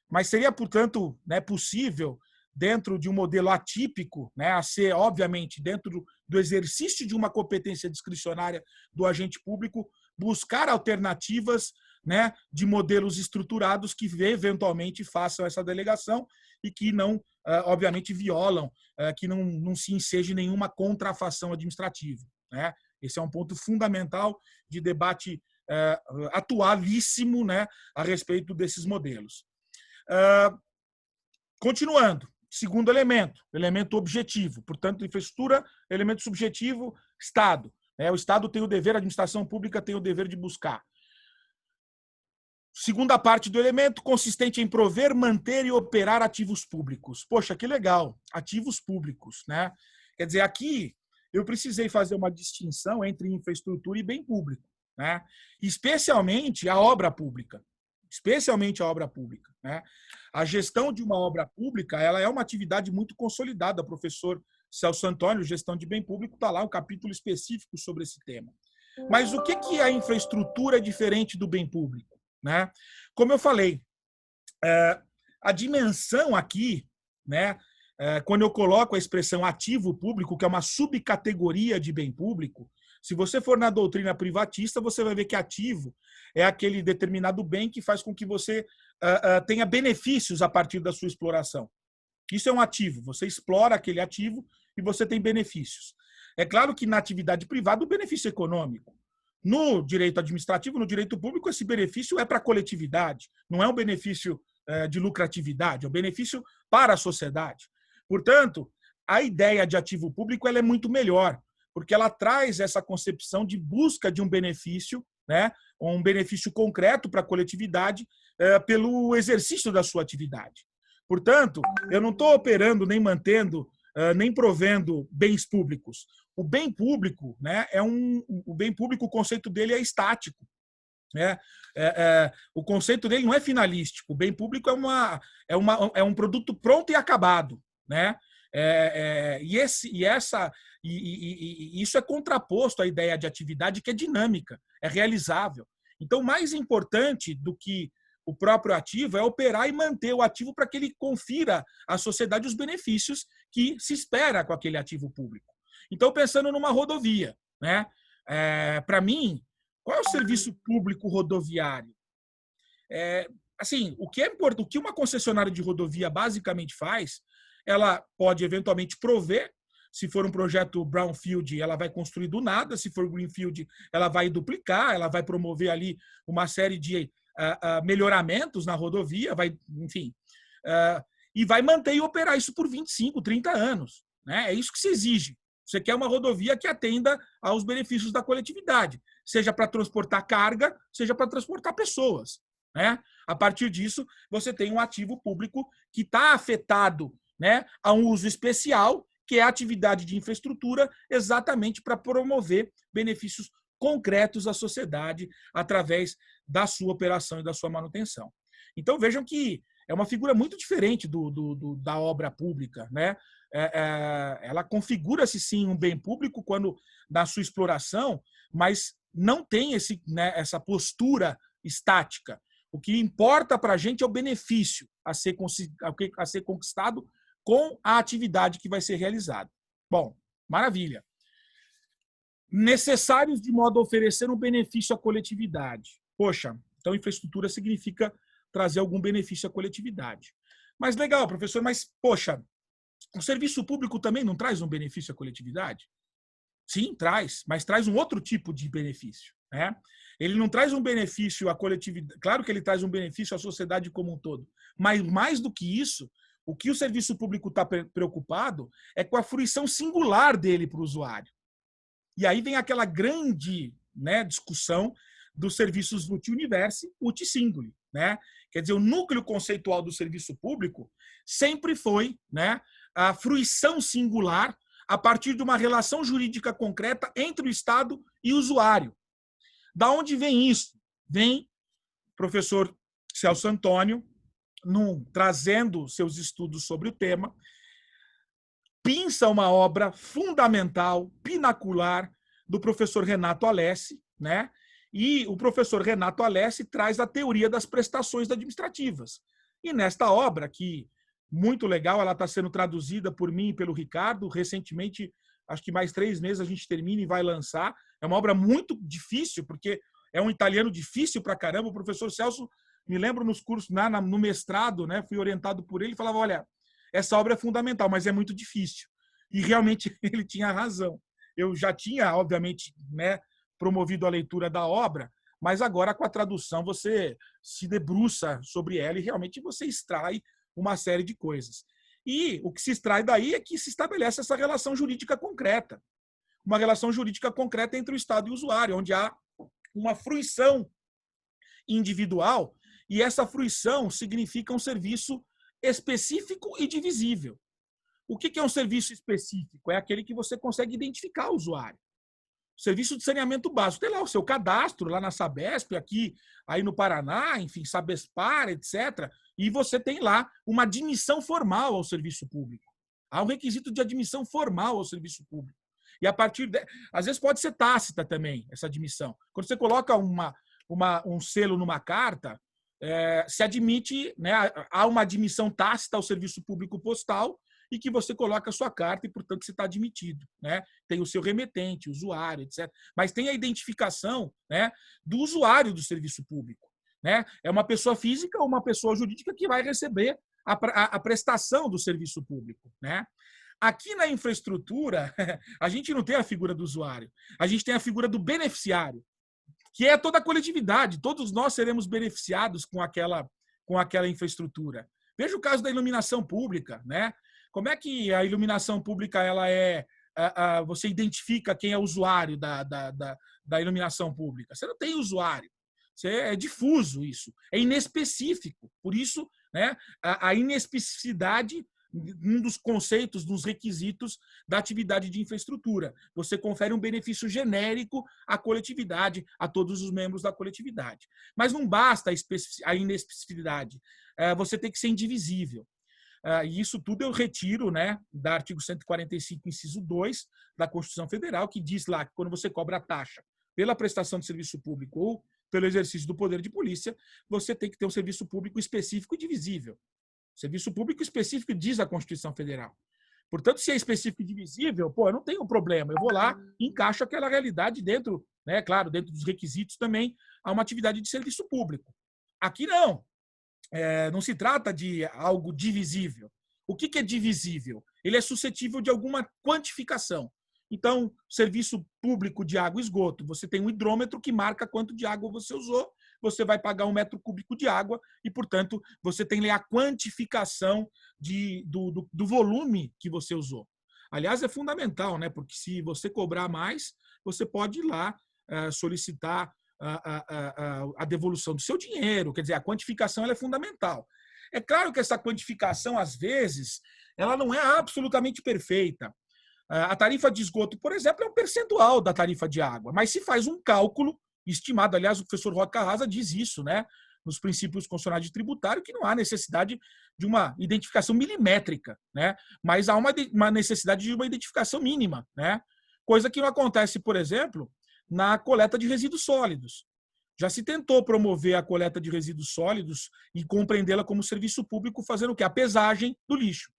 Mas seria, portanto, né, possível, dentro de um modelo atípico, né, a ser, obviamente, dentro do exercício de uma competência discricionária do agente público, buscar alternativas, né, de modelos estruturados que eventualmente façam essa delegação e que não, obviamente, violam, que não se enseje nenhuma contrafação administrativa, né? Esse é um ponto fundamental de debate atualíssimo, né, a respeito desses modelos. Continuando, segundo elemento objetivo. Portanto, infraestrutura, elemento subjetivo, Estado. O Estado tem o dever, a administração pública tem o dever de buscar. Segunda parte do elemento, consistente em prover, manter e operar ativos públicos. Poxa, que legal, ativos públicos, né? Quer dizer, aqui eu precisei fazer uma distinção entre infraestrutura e bem público, né? Especialmente a obra pública. Né? A gestão de uma obra pública, ela é uma atividade muito consolidada. O professor Celso Antônio, gestão de bem público, está lá um capítulo específico sobre esse tema. Mas o que é a infraestrutura diferente do bem público, né? Como eu falei, a dimensão aqui, né? Quando eu coloco a expressão ativo público, que é uma subcategoria de bem público, se você for na doutrina privatista, você vai ver que ativo é aquele determinado bem que faz com que você tenha benefícios a partir da sua exploração. Isso é um ativo. Você explora aquele ativo e você tem benefícios. É claro que na atividade privada o benefício é econômico. No direito administrativo, no direito público, esse benefício é para a coletividade. Não é um benefício de lucratividade, é um benefício para a sociedade. Portanto, a ideia de ativo público ela é muito melhor, porque ela traz essa concepção de busca de um benefício, né, um benefício concreto para a coletividade pelo exercício da sua atividade. Portanto, eu não estou operando, nem mantendo, nem provendo bens públicos. O bem público, né, o bem público, o conceito dele é estático. O conceito dele não é finalístico. O bem público é um produto pronto e acabado, né? Isso é contraposto à ideia de atividade que é dinâmica, é realizável. Então, mais importante do que o próprio ativo é operar e manter o ativo para que ele confira à sociedade os benefícios que se espera com aquele ativo público. Então, pensando numa rodovia, né? Para mim, qual é o serviço público rodoviário? Assim, o que é importante, o que uma concessionária de rodovia basicamente faz, ela pode eventualmente prover. Se for um projeto brownfield, ela vai construir do nada. Se for greenfield, ela vai duplicar, ela vai promover ali uma série de melhoramentos na rodovia, enfim, e vai manter e operar isso por 25, 30 anos. Né? É isso que se exige. Você quer uma rodovia que atenda aos benefícios da coletividade, seja para transportar carga, seja para transportar pessoas. Né? A partir disso, você tem um ativo público que está afetado, né, a um uso especial, que é a atividade de infraestrutura, exatamente para promover benefícios concretos à sociedade através da sua operação e da sua manutenção. Então, vejam que é uma figura muito diferente da obra pública. Né? Ela configura-se, sim, um bem público quando na sua exploração, mas não tem essa postura estática. O que importa para a gente é o benefício a ser conquistado com a atividade que vai ser realizada. Bom, maravilha. Necessários de modo a oferecer um benefício à coletividade. Poxa, então infraestrutura significa trazer algum benefício à coletividade. Mas legal, professor, mas, poxa, o serviço público também não traz um benefício à coletividade? Sim, traz, mas traz um outro tipo de benefício. Né? Ele não traz um benefício à coletividade, claro que ele traz um benefício à sociedade como um todo, mas mais do que isso, o que o serviço público está preocupado é com a fruição singular dele para o usuário. E aí vem aquela grande, né, discussão dos serviços uti-universe, uti-singuli. Né? Quer dizer, o núcleo conceitual do serviço público sempre foi, né, a fruição singular a partir de uma relação jurídica concreta entre o Estado e o usuário. Da onde vem isso? Vem o professor Celso Antônio, trazendo seus estudos sobre o tema, pinça uma obra fundamental, pinacular, do professor Renato Alessi, né? E o professor Renato Alessi traz a teoria das prestações administrativas. E nesta obra, que muito legal, ela está sendo traduzida por mim e pelo Ricardo, recentemente, acho que mais 3 meses a gente termina e vai lançar. É uma obra muito difícil, porque é um italiano difícil pra caramba. O professor Celso, me lembro nos cursos, no mestrado, né, fui orientado por ele, falava, olha, essa obra é fundamental, mas é muito difícil. E realmente ele tinha razão. Eu já tinha, obviamente, né, promovido a leitura da obra, mas agora com a tradução você se debruça sobre ela e realmente você extrai uma série de coisas. E o que se extrai daí é que se estabelece essa relação jurídica concreta. Uma relação jurídica concreta entre o Estado e o usuário, onde há uma fruição individual, e essa fruição significa um serviço específico e divisível. O que é um serviço específico? É aquele que você consegue identificar o usuário. Serviço de saneamento básico. Tem lá o seu cadastro, lá na Sabesp, aqui aí no Paraná, enfim, Sabespar, etc. E você tem lá uma admissão formal ao serviço público. Há um requisito de admissão formal ao serviço público. E a partir de... Às vezes pode ser tácita também, essa admissão. Quando você coloca um selo numa carta, se admite, né, há uma admissão tácita ao serviço público postal, e que você coloca a sua carta e, portanto, você está admitido. Né? Tem o seu remetente, usuário, etc. Mas tem a identificação, né, do usuário do serviço público. Né? É uma pessoa física ou uma pessoa jurídica que vai receber a prestação do serviço público. Né? Aqui na infraestrutura, a gente não tem a figura do usuário, a gente tem a figura do beneficiário, que é toda a coletividade. Todos nós seremos beneficiados com aquela infraestrutura. Veja o caso da iluminação pública, né? Como é que a iluminação pública você identifica quem é o usuário da iluminação pública? Você não tem usuário. É difuso isso. É inespecífico. Por isso, né, a inespecificidade, um dos conceitos, dos requisitos da atividade de infraestrutura. Você confere um benefício genérico à coletividade, a todos os membros da coletividade. Mas não basta a inespecificidade. Você tem que ser indivisível. E isso tudo eu retiro, né, do artigo 145, inciso 2 da Constituição Federal, que diz lá que quando você cobra a taxa pela prestação de serviço público ou pelo exercício do poder de polícia, você tem que ter um serviço público específico e divisível. Serviço público específico diz a Constituição Federal. Portanto, se é específico e divisível, eu não tenho problema. Eu vou lá e encaixo aquela realidade dentro, né, claro, dentro dos requisitos também, a uma atividade de serviço público. Aqui não. Não se trata de algo divisível. O que é divisível? Ele é suscetível de alguma quantificação. Então, serviço público de água e esgoto, você tem um hidrômetro que marca quanto de água você usou, você vai pagar 1 metro cúbico de água e, portanto, você tem a quantificação do volume que você usou. Aliás, é fundamental, né? Porque se você cobrar mais, você pode ir lá solicitar a devolução do seu dinheiro. Quer dizer, a quantificação ela é fundamental. É claro que essa quantificação, às vezes, ela não é absolutamente perfeita. A tarifa de esgoto, por exemplo, é um percentual da tarifa de água, mas se faz um cálculo estimado, aliás, o professor Roque Carrasa diz isso, né, nos princípios constitucionais tributários, que não há necessidade de uma identificação milimétrica, né, mas há uma necessidade de uma identificação mínima, né, coisa que não acontece, por exemplo, na coleta de resíduos sólidos. Já se tentou promover a coleta de resíduos sólidos e compreendê-la como serviço público, fazendo o quê? A pesagem do lixo.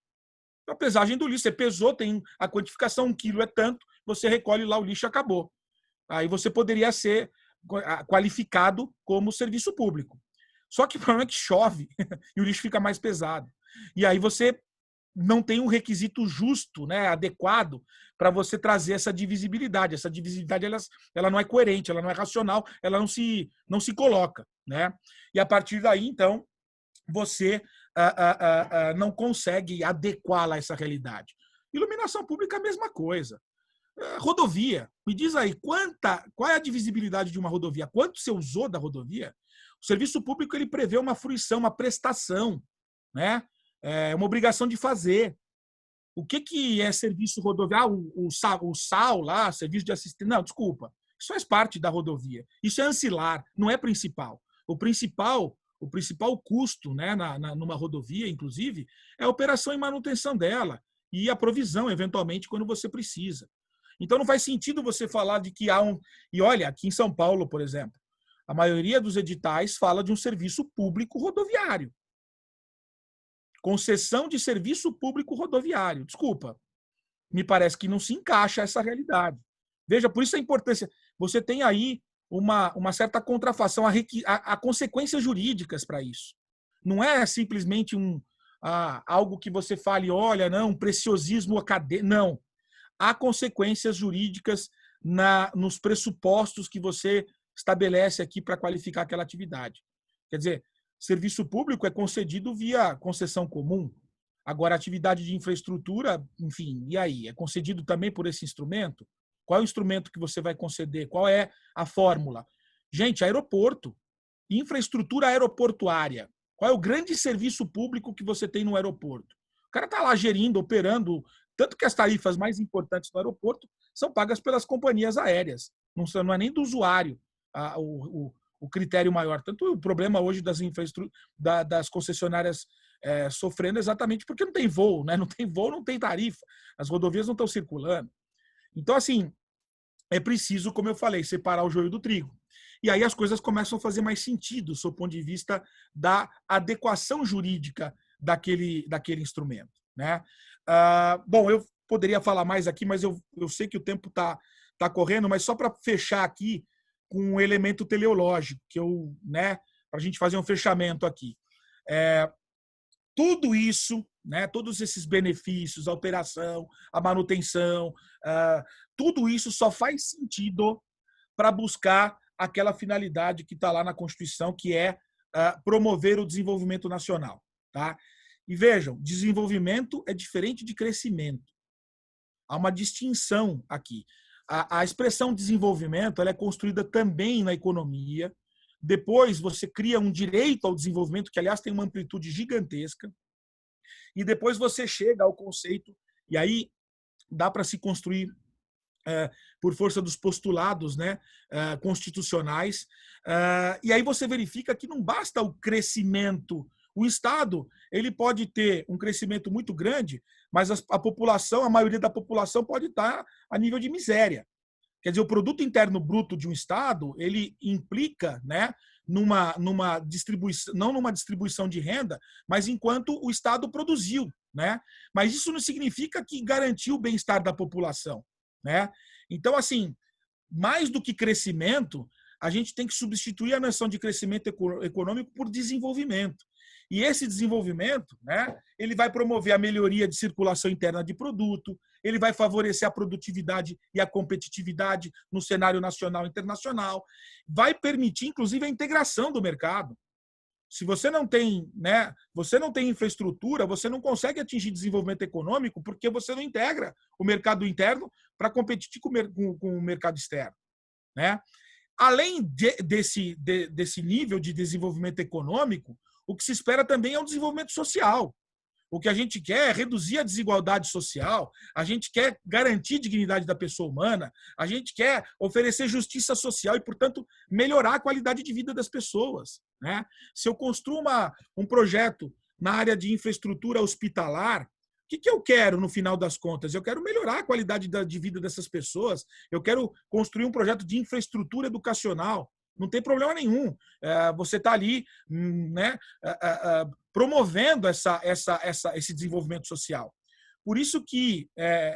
A pesagem do lixo, você pesou, tem a quantificação, 1 quilo é tanto, você recolhe lá o lixo e acabou. Aí você poderia ser qualificado como serviço público. Só que o problema é que chove e o lixo fica mais pesado. E aí você não tem um requisito justo, né, adequado, para você trazer essa divisibilidade. Essa divisibilidade ela não é coerente, ela não é racional, ela não se coloca. Né? E a partir daí, então, você não consegue adequá-la a essa realidade. Iluminação pública é a mesma coisa. Rodovia, me diz aí, qual é a divisibilidade de uma rodovia? Quanto você usou da rodovia? O serviço público ele prevê uma fruição, uma prestação, né? É uma obrigação de fazer. O que é serviço rodoviário? O SAL lá, serviço de assistência. Não, desculpa. Isso faz parte da rodovia. Isso é ancilar, não é principal. O principal custo, né, numa rodovia, inclusive, é a operação e manutenção dela e a provisão, eventualmente, quando você precisa. Então, não faz sentido você falar de que há um... E olha, aqui em São Paulo, por exemplo, a maioria dos editais fala de um serviço público rodoviário. Concessão de serviço público rodoviário. Desculpa, me parece que não se encaixa essa realidade. Veja, por isso a importância. Você tem aí uma certa contrafação, a consequências jurídicas para isso. Não é simplesmente algo que você fale, olha, não, um preciosismo acadêmico. Não. Há consequências jurídicas nos pressupostos que você estabelece aqui para qualificar aquela atividade. Quer dizer, serviço público é concedido via concessão comum. Agora, atividade de infraestrutura, enfim, e aí? É concedido também por esse instrumento? Qual é o instrumento que você vai conceder? Qual é a fórmula? Gente, aeroporto, infraestrutura aeroportuária. Qual é o grande serviço público que você tem no aeroporto? O cara está lá gerindo, operando, tanto que as tarifas mais importantes do aeroporto são pagas pelas companhias aéreas. Não é nem do usuário o critério maior. Tanto o problema hoje das concessionárias sofrendo exatamente porque não tem voo, né? Não tem voo, não tem tarifa. As rodovias não estão circulando. Então, assim, é preciso, como eu falei, separar o joio do trigo. E aí as coisas começam a fazer mais sentido, do ponto de vista da adequação jurídica daquele instrumento. Né? Bom, eu poderia falar mais aqui, mas eu sei que o tempo está correndo, mas só para fechar aqui com um elemento teleológico, para a gente fazer um fechamento aqui. Tudo isso, né, todos esses benefícios, a operação, a manutenção, tudo isso só faz sentido para buscar aquela finalidade que está lá na Constituição, que é promover o desenvolvimento nacional. Tá? E vejam, desenvolvimento é diferente de crescimento. Há uma distinção aqui. A expressão desenvolvimento ela é construída também na economia. Depois você cria um direito ao desenvolvimento, que, aliás, tem uma amplitude gigantesca. E depois você chega ao conceito, e aí dá para se construir por força dos postulados, né, constitucionais. E aí você verifica que não basta o crescimento. O Estado ele pode ter um crescimento muito grande, mas a população, a maioria da população pode estar a nível de miséria. Quer dizer, o produto interno bruto de um Estado, ele implica, né, numa distribuição, não numa distribuição de renda, mas enquanto o Estado produziu, né? Mas isso não significa que garantiu o bem-estar da população, né? Então, assim, mais do que crescimento, a gente tem que substituir a noção de crescimento econômico por desenvolvimento. E esse desenvolvimento, né, ele vai promover a melhoria de circulação interna de produto, ele vai favorecer a produtividade e a competitividade no cenário nacional e internacional, vai permitir, inclusive, a integração do mercado. Se você não tem, né, você não tem infraestrutura, você não consegue atingir desenvolvimento econômico porque você não integra o mercado interno para competir com o mercado externo, né? Além desse nível de desenvolvimento econômico, o que se espera também é o desenvolvimento social. O que a gente quer é reduzir a desigualdade social, a gente quer garantir a dignidade da pessoa humana, a gente quer oferecer justiça social e, portanto, melhorar a qualidade de vida das pessoas, né? Se eu construo um projeto na área de infraestrutura hospitalar, o que eu quero no final das contas? Eu quero melhorar a qualidade de vida dessas pessoas, eu quero construir um projeto de infraestrutura educacional. Não tem problema nenhum. Você está ali, né, promovendo esse desenvolvimento social. Por isso que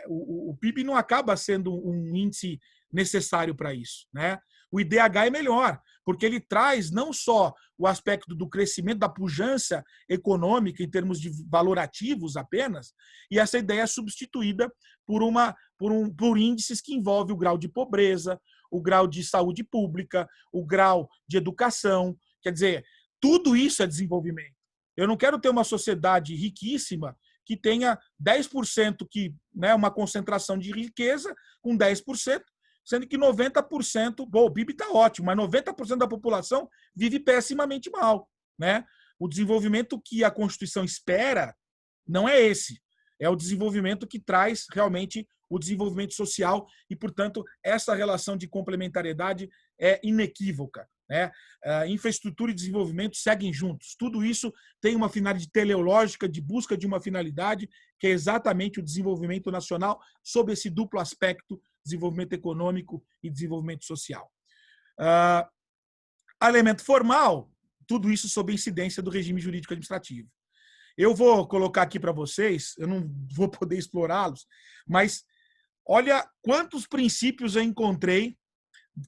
o PIB não acaba sendo um índice necessário para isso, né? O IDH é melhor, porque ele traz não só o aspecto do crescimento, da pujança econômica em termos de valorativos apenas, e essa ideia é substituída por índices que envolvem o grau de pobreza, o grau de saúde pública, o grau de educação. Quer dizer, tudo isso é desenvolvimento. Eu não quero ter uma sociedade riquíssima que tenha 10% né, uma concentração de riqueza com 10%, sendo que 90%, bom, o PIB está ótimo, mas 90% da população vive pessimamente mal, né? O desenvolvimento que a Constituição espera não é esse. É o desenvolvimento que traz realmente o desenvolvimento social e, portanto, essa relação de complementariedade é inequívoca, né? Infraestrutura e desenvolvimento seguem juntos. Tudo isso tem uma finalidade teleológica de busca de uma finalidade que é exatamente o desenvolvimento nacional sob esse duplo aspecto, desenvolvimento econômico e desenvolvimento social. Elemento formal, tudo isso sob a incidência do regime jurídico administrativo. Eu vou colocar aqui para vocês, eu não vou poder explorá-los, mas olha quantos princípios eu encontrei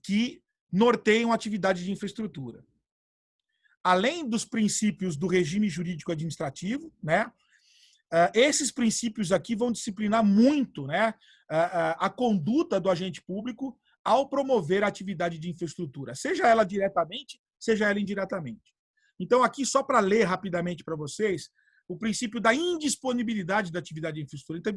que norteiam a atividade de infraestrutura. Além dos princípios do regime jurídico administrativo, né, esses princípios aqui vão disciplinar muito, né, a conduta do agente público ao promover a atividade de infraestrutura, seja ela diretamente, seja ela indiretamente. Então, aqui, só para ler rapidamente para vocês, o princípio da indisponibilidade da atividade de infraestrutura. Então,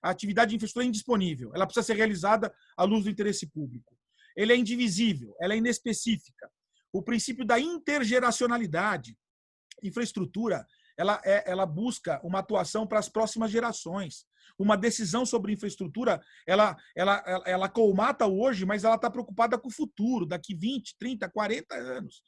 a atividade de infraestrutura é indisponível, ela precisa ser realizada à luz do interesse público. Ele é indivisível, ela é inespecífica. O princípio da intergeracionalidade. Infraestrutura, ela busca uma atuação para as próximas gerações. Uma decisão sobre infraestrutura, ela colmata hoje, mas ela está preocupada com o futuro, daqui 20, 30, 40 anos.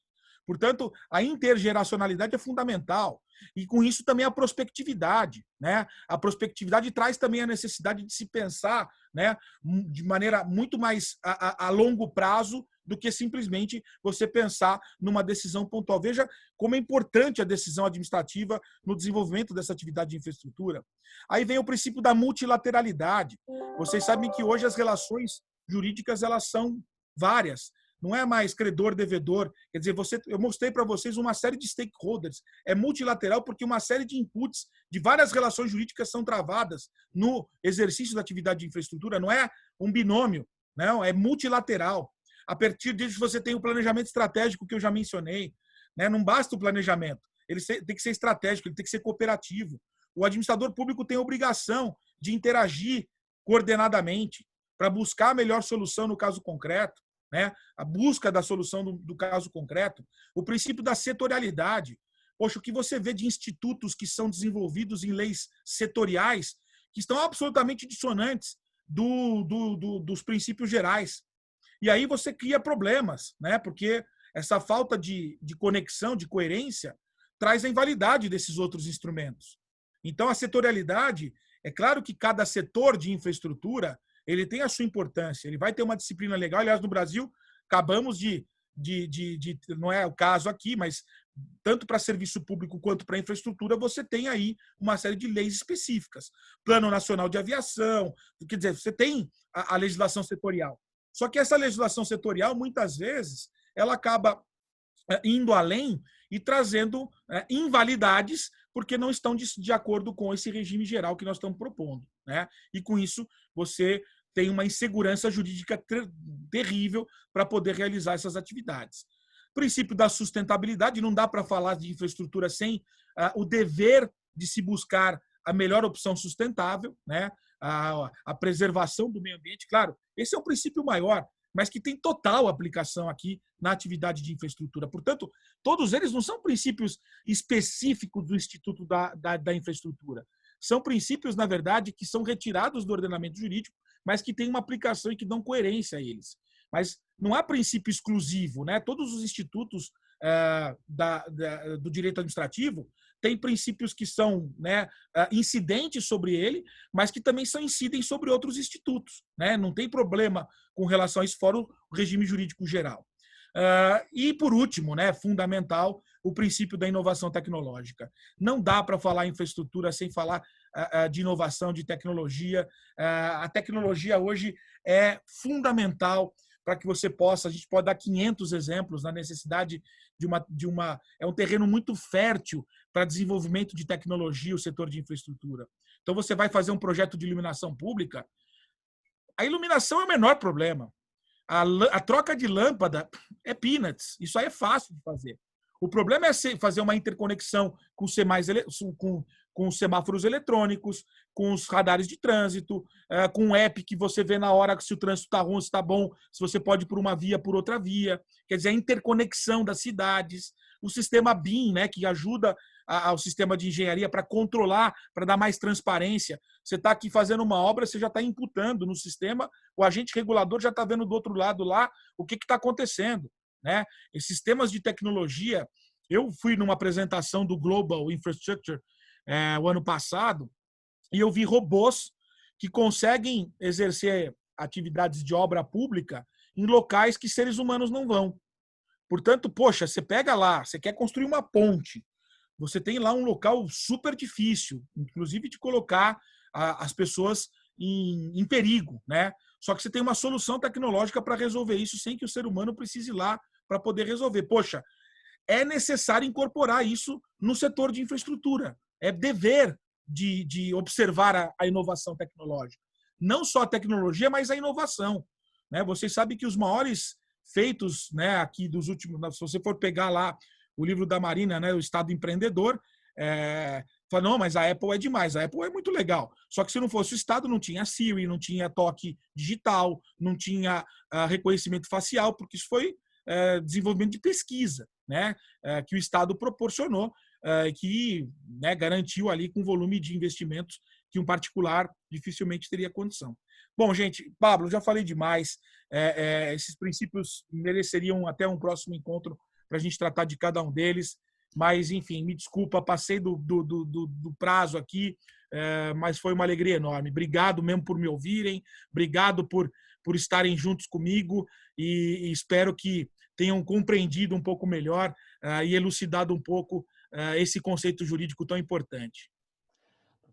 Portanto, a intergeracionalidade é fundamental. E com isso também a prospectividade, né? A prospectividade traz também a necessidade de se pensar, né, de maneira muito mais a longo prazo do que simplesmente você pensar numa decisão pontual. Veja como é importante a decisão administrativa no desenvolvimento dessa atividade de infraestrutura. Aí vem o princípio da multilateralidade. Vocês sabem que hoje as relações jurídicas elas são várias. Não é mais credor-devedor. Quer dizer, eu mostrei para vocês uma série de stakeholders. É multilateral porque uma série de inputs de várias relações jurídicas são travadas no exercício da atividade de infraestrutura. Não é um binômio, não, é multilateral. A partir disso, você tem o planejamento estratégico que eu já mencionei, né? Não basta o planejamento. Ele tem que ser estratégico, ele tem que ser cooperativo. O administrador público tem a obrigação de interagir coordenadamente para buscar a melhor solução no caso concreto, né? A busca da solução do caso concreto. O princípio da setorialidade. Poxa, o que você vê de institutos que são desenvolvidos em leis setoriais que estão absolutamente dissonantes dos princípios gerais. E aí você cria problemas, né? Porque essa falta de conexão, de coerência, traz a invalidade desses outros instrumentos. Então, a setorialidade, é claro que cada setor de infraestrutura ele tem a sua importância, ele vai ter uma disciplina legal. Aliás, no Brasil, acabamos não é o caso aqui, mas tanto para serviço público quanto para infraestrutura, você tem aí uma série de leis específicas. Plano Nacional de Aviação, quer dizer, você tem a legislação setorial. Só que essa legislação setorial, muitas vezes, ela acaba indo além e trazendo invalidades porque não estão de acordo com esse regime geral que nós estamos propondo, né? E com isso você tem uma insegurança jurídica terrível para poder realizar essas atividades. Princípio da sustentabilidade, não dá para falar de infraestrutura sem o dever de se buscar a melhor opção sustentável, né? A preservação do meio ambiente. Claro, esse é um princípio maior, mas que tem total aplicação aqui na atividade de infraestrutura. Portanto, todos eles não são princípios específicos do Instituto da Infraestrutura. São princípios, na verdade, que são retirados do ordenamento jurídico, mas que têm uma aplicação e que dão coerência a eles. Mas não há princípio exclusivo, né? Todos os institutos do direito administrativo têm princípios que são, né, incidentes sobre ele, mas que também incidem sobre outros institutos, né? Não tem problema com relação a isso, fora o regime jurídico geral. E, por último, né, fundamental, o princípio da inovação tecnológica. Não dá para falar em infraestrutura sem falar de inovação, de tecnologia. A tecnologia hoje é fundamental para que você possa, a gente pode dar 500 exemplos na necessidade é um terreno muito fértil para desenvolvimento de tecnologia, o setor de infraestrutura. Então, você vai fazer um projeto de iluminação pública, a iluminação é o menor problema. A troca de lâmpada é peanuts, isso aí é fácil de fazer. O problema é fazer uma interconexão com os semáforos eletrônicos, com os radares de trânsito, com um app que você vê na hora se o trânsito está ruim, se está bom, se você pode ir por uma via, por outra via. Quer dizer, a interconexão das cidades, o sistema BIM, né, que ajuda ao sistema de engenharia para controlar, para dar mais transparência. Você está aqui fazendo uma obra, você já está imputando no sistema, o agente regulador já está vendo do outro lado lá o que está acontecendo, né? Esses sistemas de tecnologia, eu fui numa apresentação do Global Infrastructure o ano passado e eu vi robôs que conseguem exercer atividades de obra pública em locais que seres humanos não vão. Portanto, poxa, você pega lá, você quer construir uma ponte, você tem lá um local super difícil, inclusive de colocar as pessoas em perigo, né? Só que você tem uma solução tecnológica para resolver isso sem que o ser humano precise ir lá para poder resolver. Poxa, é necessário incorporar isso no setor de infraestrutura. É dever de observar a inovação tecnológica. Não só a tecnologia, mas a inovação, né? Vocês sabem que os maiores feitos, né, aqui dos últimos... Se você for pegar lá o livro da Marina, né, o Estado Empreendedor, fala, não, mas a Apple é demais, a Apple é muito legal. Só que se não fosse o Estado, não tinha Siri, não tinha toque digital, não tinha reconhecimento facial, porque isso foi desenvolvimento de pesquisa, né, que o Estado proporcionou, que, né, garantiu ali com volume de investimentos que um particular dificilmente teria condição. Bom, gente, Pablo, já falei demais. Esses princípios mereceriam até um próximo encontro para a gente tratar de cada um deles. Mas, enfim, me desculpa, passei do prazo aqui, mas foi uma alegria enorme. Obrigado mesmo por me ouvirem, obrigado por estarem juntos comigo e espero que tenham compreendido um pouco melhor e elucidado um pouco esse conceito jurídico tão importante.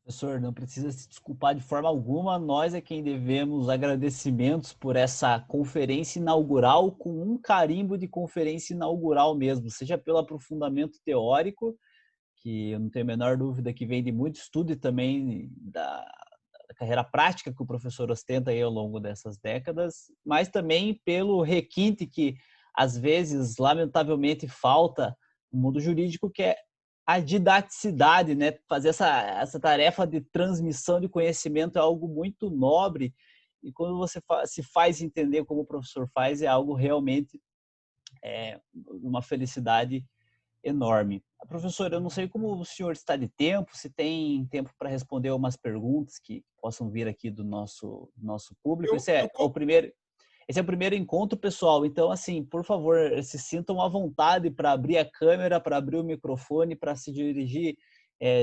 Professor, não precisa se desculpar de forma alguma, nós é quem devemos agradecimentos por essa conferência inaugural, com um carimbo de conferência inaugural mesmo, seja pelo aprofundamento teórico, que eu não tenho a menor dúvida que vem de muito estudo e também da carreira prática que o professor ostenta aí ao longo dessas décadas, mas também pelo requinte que, às vezes, lamentavelmente, falta no mundo jurídico, que é a didaticidade, né? Fazer essa tarefa de transmissão de conhecimento é algo muito nobre e quando você se faz entender como o professor faz, é algo realmente uma felicidade enorme. Professor, eu não sei como o senhor está de tempo, se tem tempo para responder algumas perguntas que possam vir aqui do nosso público. Esse é o primeiro encontro, pessoal. Então, assim, por favor, se sintam à vontade para abrir a câmera, para abrir o microfone, para se dirigir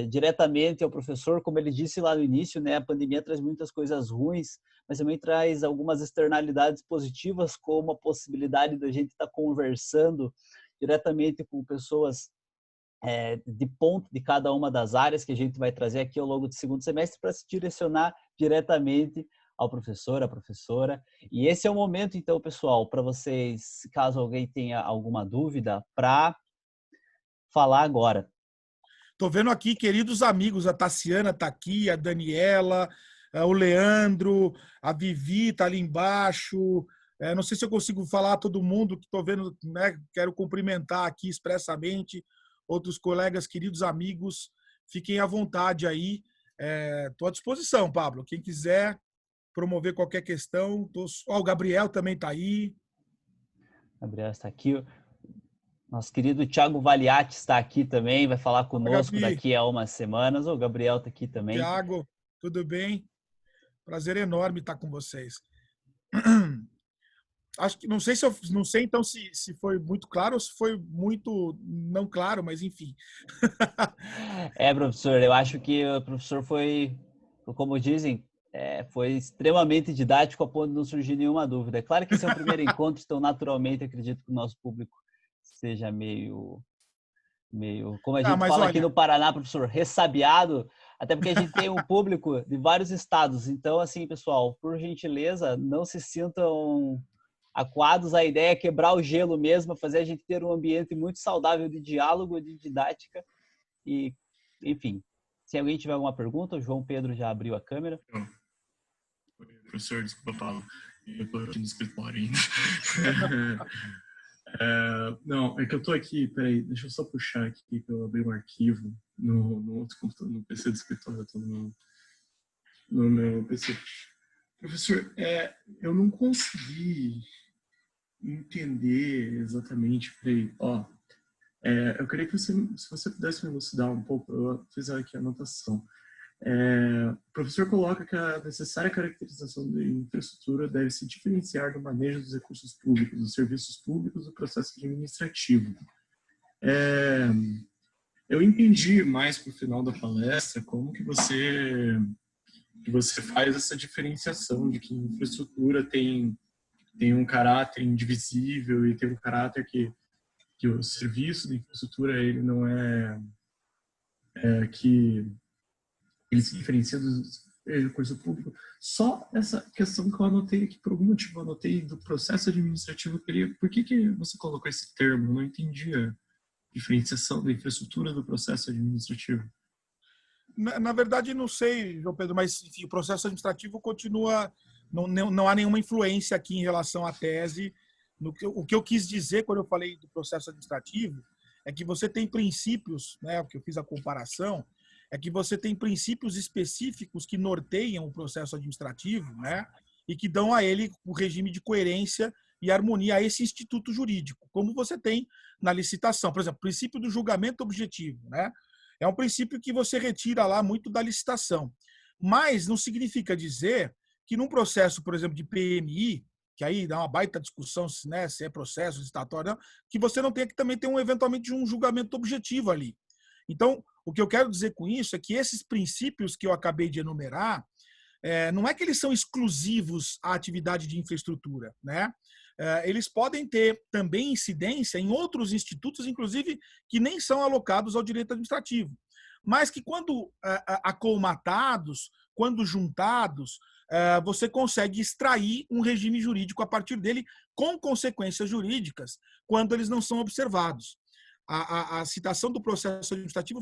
diretamente ao professor, como ele disse lá no início, né, a pandemia traz muitas coisas ruins, mas também traz algumas externalidades positivas, como a possibilidade da gente estar conversando diretamente com pessoas de ponto de cada uma das áreas que a gente vai trazer aqui ao longo do segundo semestre para se direcionar diretamente ao professor, à professora. E esse é o momento, então, pessoal, para vocês, caso alguém tenha alguma dúvida, para falar agora.
Estou vendo aqui, queridos amigos, a Tassiana está aqui, a Daniela, o Leandro, a Vivi está ali embaixo. Não sei se eu consigo falar a todo mundo que estou vendo, né? Quero cumprimentar aqui expressamente outros colegas, queridos amigos. Fiquem à vontade aí. Estou à disposição, Pablo. Quem quiser promover qualquer questão. O Gabriel também está aí.
Gabriel está aqui. Nosso querido Thiago Valiati está aqui também, vai falar conosco daqui a umas semanas. O Gabriel está aqui também.
Thiago, tudo bem? Prazer enorme estar com vocês. Acho que não sei então se foi muito claro ou se foi muito não claro, mas enfim.
Professor, eu acho que o professor foi, como dizem, foi extremamente didático a ponto de não surgir nenhuma dúvida. É claro que esse é um primeiro encontro, então naturalmente acredito que o nosso público seja meio como a gente fala aqui no Paraná, professor, ressabiado, até porque a gente tem um público de vários estados. Então, assim, pessoal, por gentileza, não se sintam acuados. A ideia é quebrar o gelo mesmo, fazer a gente ter um ambiente muito saudável de diálogo, de didática. E, enfim, se alguém tiver alguma pergunta, o João Pedro já abriu a câmera.
Professor, desculpa, Paulo. Eu estou aqui no escritório ainda. Não, é que eu estou aqui, peraí, deixa eu só puxar aqui, que eu abri um arquivo no outro computador, no PC do escritório, eu estou no meu PC. Professor, eu não consegui entender exatamente, peraí, eu queria que se você pudesse me elucidar um pouco, eu fiz aqui a anotação. O professor coloca que a necessária caracterização da infraestrutura deve se diferenciar do manejo dos recursos públicos, dos serviços públicos, do processo administrativo. Eu entendi mais para o final da palestra como que você faz essa diferenciação de que infraestrutura tem um caráter indivisível e tem um caráter que o serviço de infraestrutura ele não que ele se diferencia do recurso público. Só essa questão que eu anotei aqui, por algum motivo eu anotei do processo administrativo, por que você colocou esse termo? Eu não entendi a diferenciação da infraestrutura do processo administrativo.
Na verdade, não sei, João Pedro, mas enfim, o processo administrativo continua, não há nenhuma influência aqui em relação à tese. O que eu quis dizer quando eu falei do processo administrativo é que você tem princípios, né, que eu fiz a comparação, é que você tem princípios específicos que norteiam o processo administrativo, né, e que dão a ele o regime de coerência e harmonia a esse instituto jurídico, como você tem na licitação. Por exemplo, o princípio do julgamento objetivo, né? É um princípio que você retira lá muito da licitação. Mas não significa dizer que num processo, por exemplo, de PMI, que aí dá uma baita discussão, né, se é processo licitatório, não, que você não tenha que também ter eventualmente um julgamento objetivo ali. Então, o que eu quero dizer com isso é que esses princípios que eu acabei de enumerar, não é que eles são exclusivos à atividade de infraestrutura, né? Eles podem ter também incidência em outros institutos, inclusive, que nem são alocados ao direito administrativo, mas que quando acolmatados, quando juntados, você consegue extrair um regime jurídico a partir dele com consequências jurídicas quando eles não são observados. A citação do processo administrativo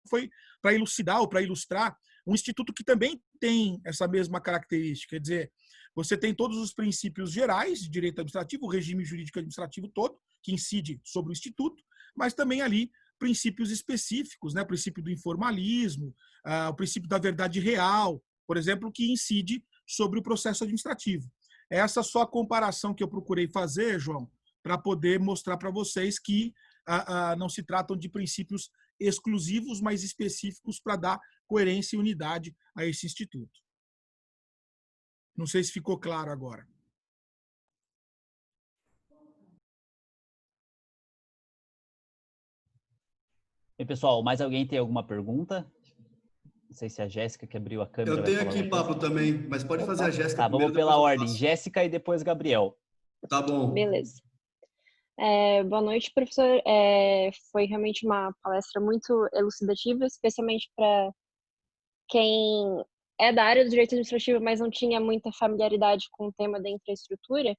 foi para elucidar ou para ilustrar um instituto que também tem essa mesma característica, quer dizer, você tem todos os princípios gerais de direito administrativo, o regime jurídico administrativo todo, que incide sobre o instituto, mas também ali princípios específicos, né? O princípio do informalismo, o princípio da verdade real, por exemplo, que incide sobre o processo administrativo. Essa só a comparação que eu procurei fazer, João, para poder mostrar para vocês que não se tratam de princípios exclusivos, mas específicos para dar coerência e unidade a esse instituto. Não sei se ficou claro agora.
Bem, pessoal, mais alguém tem alguma pergunta? Não sei se a Jéssica, que abriu a câmera,
Eu
vai
tenho
falar
aqui,
alguma coisa.
Pablo, também, mas pode fazer a Jéssica
Tá,
primeiro,
vamos pela
depois eu
ordem.
faço.
Jéssica e depois Gabriel.
Tá bom.
Beleza. Boa noite, professor. Foi realmente uma palestra muito elucidativa, especialmente para quem é da área do direito administrativo, mas não tinha muita familiaridade com o tema da infraestrutura.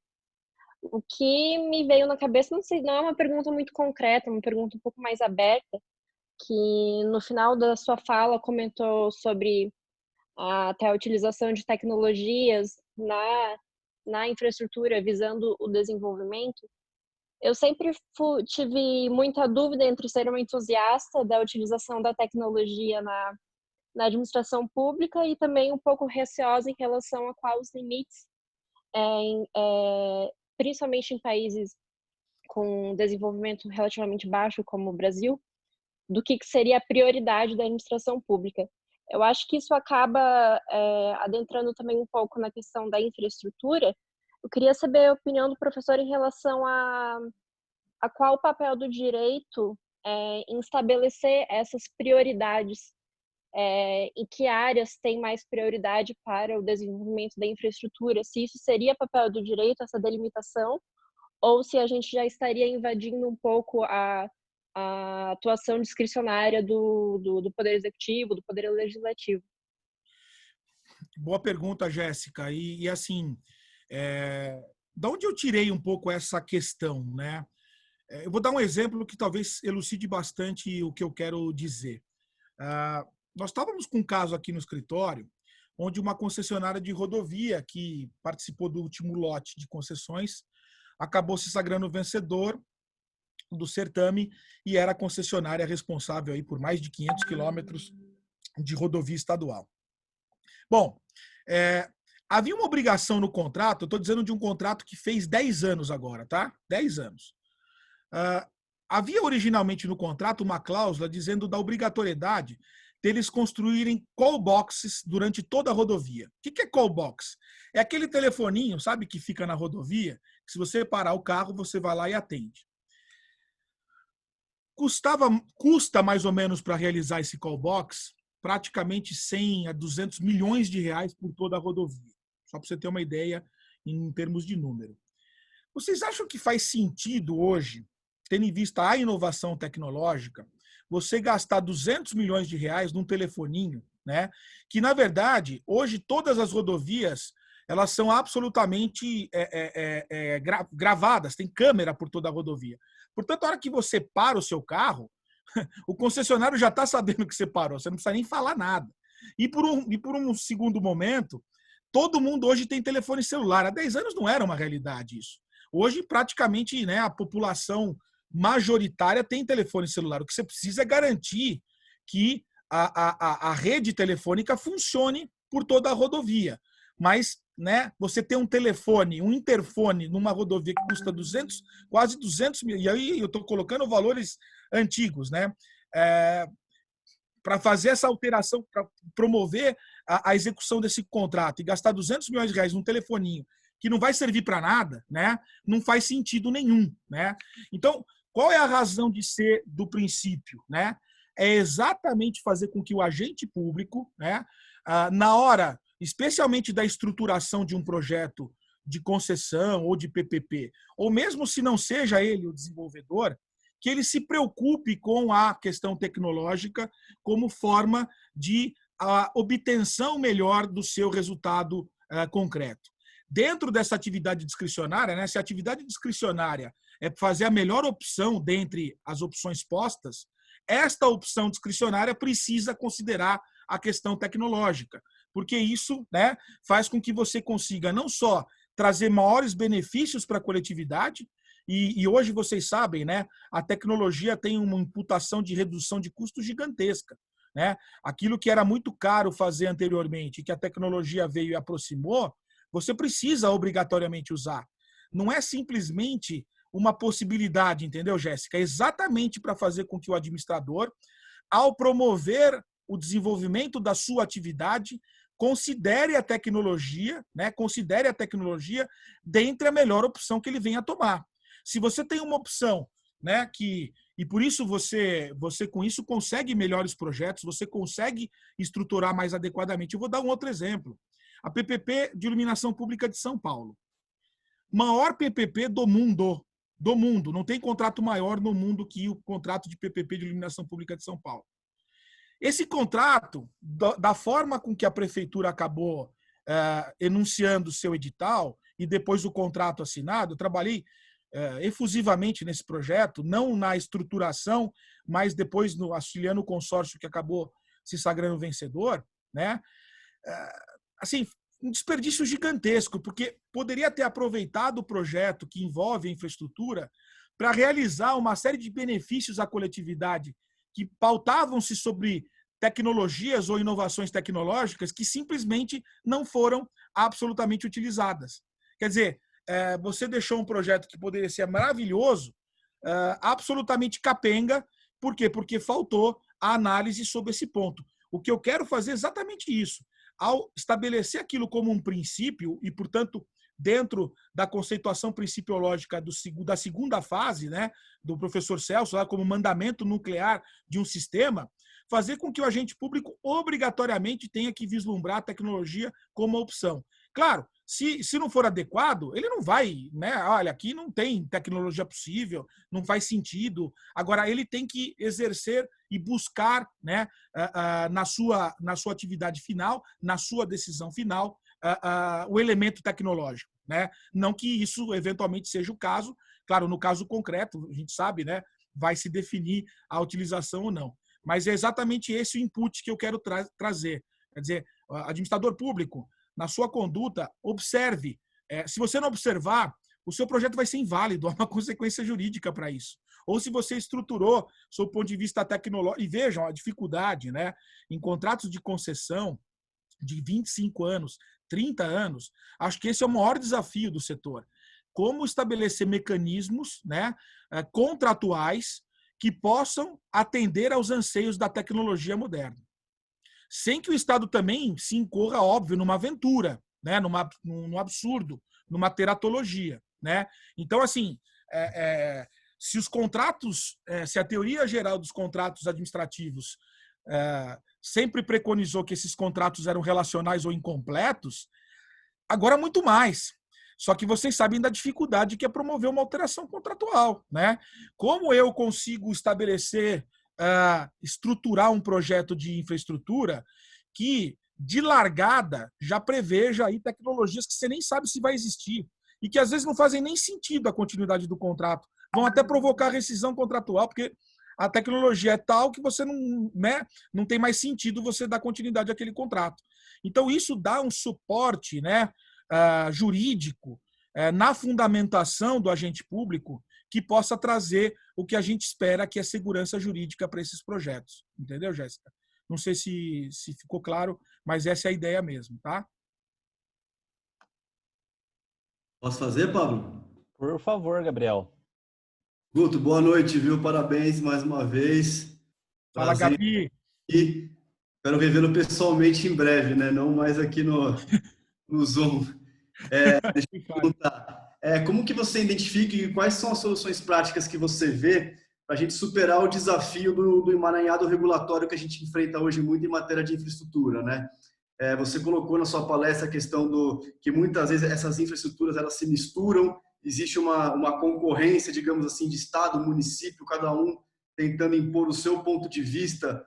O que me veio na cabeça, não sei, não é uma pergunta muito concreta, é uma pergunta um pouco mais aberta, que no final da sua fala comentou sobre até a utilização de tecnologias na infraestrutura visando o desenvolvimento. Eu sempre tive muita dúvida entre ser uma entusiasta da utilização da tecnologia na administração pública e também um pouco receosa em relação a quais os limites, principalmente em países com desenvolvimento relativamente baixo, como o Brasil, do que seria a prioridade da administração pública. Eu acho que isso acaba adentrando também um pouco na questão da infraestrutura. Eu queria saber a opinião do professor em relação a qual o papel do direito em estabelecer essas prioridades, em que áreas tem mais prioridade para o desenvolvimento da infraestrutura, se isso seria papel do direito, essa delimitação, ou se a gente já estaria invadindo um pouco a atuação discricionária do Poder Executivo, do Poder Legislativo.
Boa pergunta, Jéssica. E assim, de onde eu tirei um pouco essa questão, né? Eu vou dar um exemplo que talvez elucide bastante o que eu quero dizer. Nós estávamos com um caso aqui no escritório, onde uma concessionária de rodovia que participou do último lote de concessões acabou se sagrando vencedor do certame e era a concessionária responsável aí por mais de 500 quilômetros de rodovia estadual. Bom, havia uma obrigação no contrato, eu estou dizendo de um contrato que fez 10 anos agora, tá? 10 anos. Havia originalmente no contrato uma cláusula dizendo da obrigatoriedade deles construírem call boxes durante toda a rodovia. O que é call box? É aquele telefoninho, sabe, que fica na rodovia, que se você parar o carro, você vai lá e atende. Custa mais ou menos para realizar esse call box praticamente 100 a 200 milhões de reais por toda a rodovia. Só para você ter uma ideia em termos de número. Vocês acham que faz sentido hoje, tendo em vista a inovação tecnológica, você gastar 200 milhões de reais num telefoninho, né? Que, na verdade, hoje todas as rodovias elas são absolutamente gravadas, tem câmera por toda a rodovia. Portanto, a hora que você para o seu carro, o concessionário já está sabendo que você parou, você não precisa nem falar nada. E por um segundo momento, todo mundo hoje tem telefone celular. Há 10 anos não era uma realidade isso. Hoje, praticamente, né, a população majoritária tem telefone celular. O que você precisa é garantir que a rede telefônica funcione por toda a rodovia. Mas, né, você ter um telefone, um interfone numa rodovia que custa quase 200 mil, e aí eu estou colocando valores antigos, né, para fazer essa alteração, para promover a execução desse contrato e gastar 200 milhões de reais num telefoninho que não vai servir para nada, né, não faz sentido nenhum, né? Então, qual é a razão de ser do princípio, né? É exatamente fazer com que o agente público, né, na hora, especialmente da estruturação de um projeto de concessão ou de PPP, ou mesmo se não seja ele o desenvolvedor, que ele se preocupe com a questão tecnológica como forma de obtenção melhor do seu resultado concreto. Dentro dessa atividade discricionária, né, se a atividade discricionária é fazer a melhor opção dentre as opções postas, esta opção discricionária precisa considerar a questão tecnológica, porque isso, né, faz com que você consiga não só trazer maiores benefícios para a coletividade, e hoje vocês sabem, né, a tecnologia tem uma imputação de redução de custos gigantesca, né? Aquilo que era muito caro fazer anteriormente, que a tecnologia veio e aproximou, você precisa obrigatoriamente usar. Não é simplesmente uma possibilidade, entendeu, Jéssica? É exatamente para fazer com que o administrador, ao promover o desenvolvimento da sua atividade, considere a tecnologia, né? Considere a tecnologia dentre a melhor opção que ele venha a tomar. Se você tem uma opção, né, que E por isso você com isso consegue melhores projetos, você consegue estruturar mais adequadamente. Eu vou dar um outro exemplo. A PPP de Iluminação Pública de São Paulo. Maior PPP do mundo. Do mundo. Não tem contrato maior no mundo que o contrato de PPP de Iluminação Pública de São Paulo. Esse contrato, da forma com que a prefeitura acabou enunciando o seu edital e depois o contrato assinado, eu trabalhei efusivamente nesse projeto, não na estruturação, mas depois auxiliando o consórcio que acabou se sagrando vencedor, né? Assim, um desperdício gigantesco, porque poderia ter aproveitado o projeto que envolve a infraestrutura para realizar uma série de benefícios à coletividade que pautavam-se sobre tecnologias ou inovações tecnológicas que simplesmente não foram absolutamente utilizadas. Quer dizer, você deixou um projeto que poderia ser maravilhoso, absolutamente capenga. Por quê? Porque faltou a análise sobre esse ponto. O que eu quero fazer é exatamente isso. Ao estabelecer aquilo como um princípio e, portanto, dentro da conceituação principiológica da segunda fase, né, do professor Celso, lá como mandamento nuclear de um sistema, fazer com que o agente público obrigatoriamente tenha que vislumbrar a tecnologia como opção. Claro, se não for adequado, ele não vai, né? Olha, aqui não tem tecnologia possível, não faz sentido. Agora, ele tem que exercer e buscar, né, na sua atividade final, na sua decisão final, o elemento tecnológico, né? Não que isso eventualmente seja o caso. Claro, no caso concreto, a gente sabe, né, vai se definir a utilização ou não. Mas é exatamente esse o input que eu quero trazer. Quer dizer, administrador público, na sua conduta, observe. Se você não observar, o seu projeto vai ser inválido, há uma consequência jurídica para isso. Ou se você estruturou, sob o ponto de vista tecnológico, e vejam a dificuldade, né? Em contratos de concessão de 25 anos, 30 anos, acho que esse é o maior desafio do setor. Como estabelecer mecanismos, né, contratuais que possam atender aos anseios da tecnologia moderna. Sem que o Estado também se incorra, óbvio, numa aventura, né? Num absurdo, numa teratologia, né? Então, assim, se os contratos, se a teoria geral dos contratos administrativos sempre preconizou que esses contratos eram relacionais ou incompletos, agora muito mais. Só que vocês sabem da dificuldade que é promover uma alteração contratual, né? Como eu consigo estabelecer, estruturar um projeto de infraestrutura que, de largada, já preveja aí tecnologias que você nem sabe se vai existir e que às vezes não fazem nem sentido a continuidade do contrato, vão até provocar rescisão contratual, porque a tecnologia é tal que você não, né, não tem mais sentido você dar continuidade àquele contrato. Então, isso dá um suporte, né, jurídico na fundamentação do agente público que possa trazer o que a gente espera, que é segurança jurídica para esses projetos. Entendeu, Jéssica? Não sei se ficou claro, mas essa é a ideia mesmo, tá?
Posso fazer, Pablo?
Por favor, Gabriel.
Guto, boa noite, viu? Parabéns mais uma vez.
Fala, Gabi.
E espero revê-lo pessoalmente em breve, né? Não mais aqui no Zoom. Deixa eu perguntar. Como que você identifica e quais são as soluções práticas que você vê para a gente superar o desafio do emaranhado regulatório que a gente enfrenta hoje muito em matéria de infraestrutura, né? Você colocou na sua palestra a questão que muitas vezes essas infraestruturas elas se misturam, existe uma concorrência, digamos assim, de Estado, município, cada um tentando impor o seu ponto de vista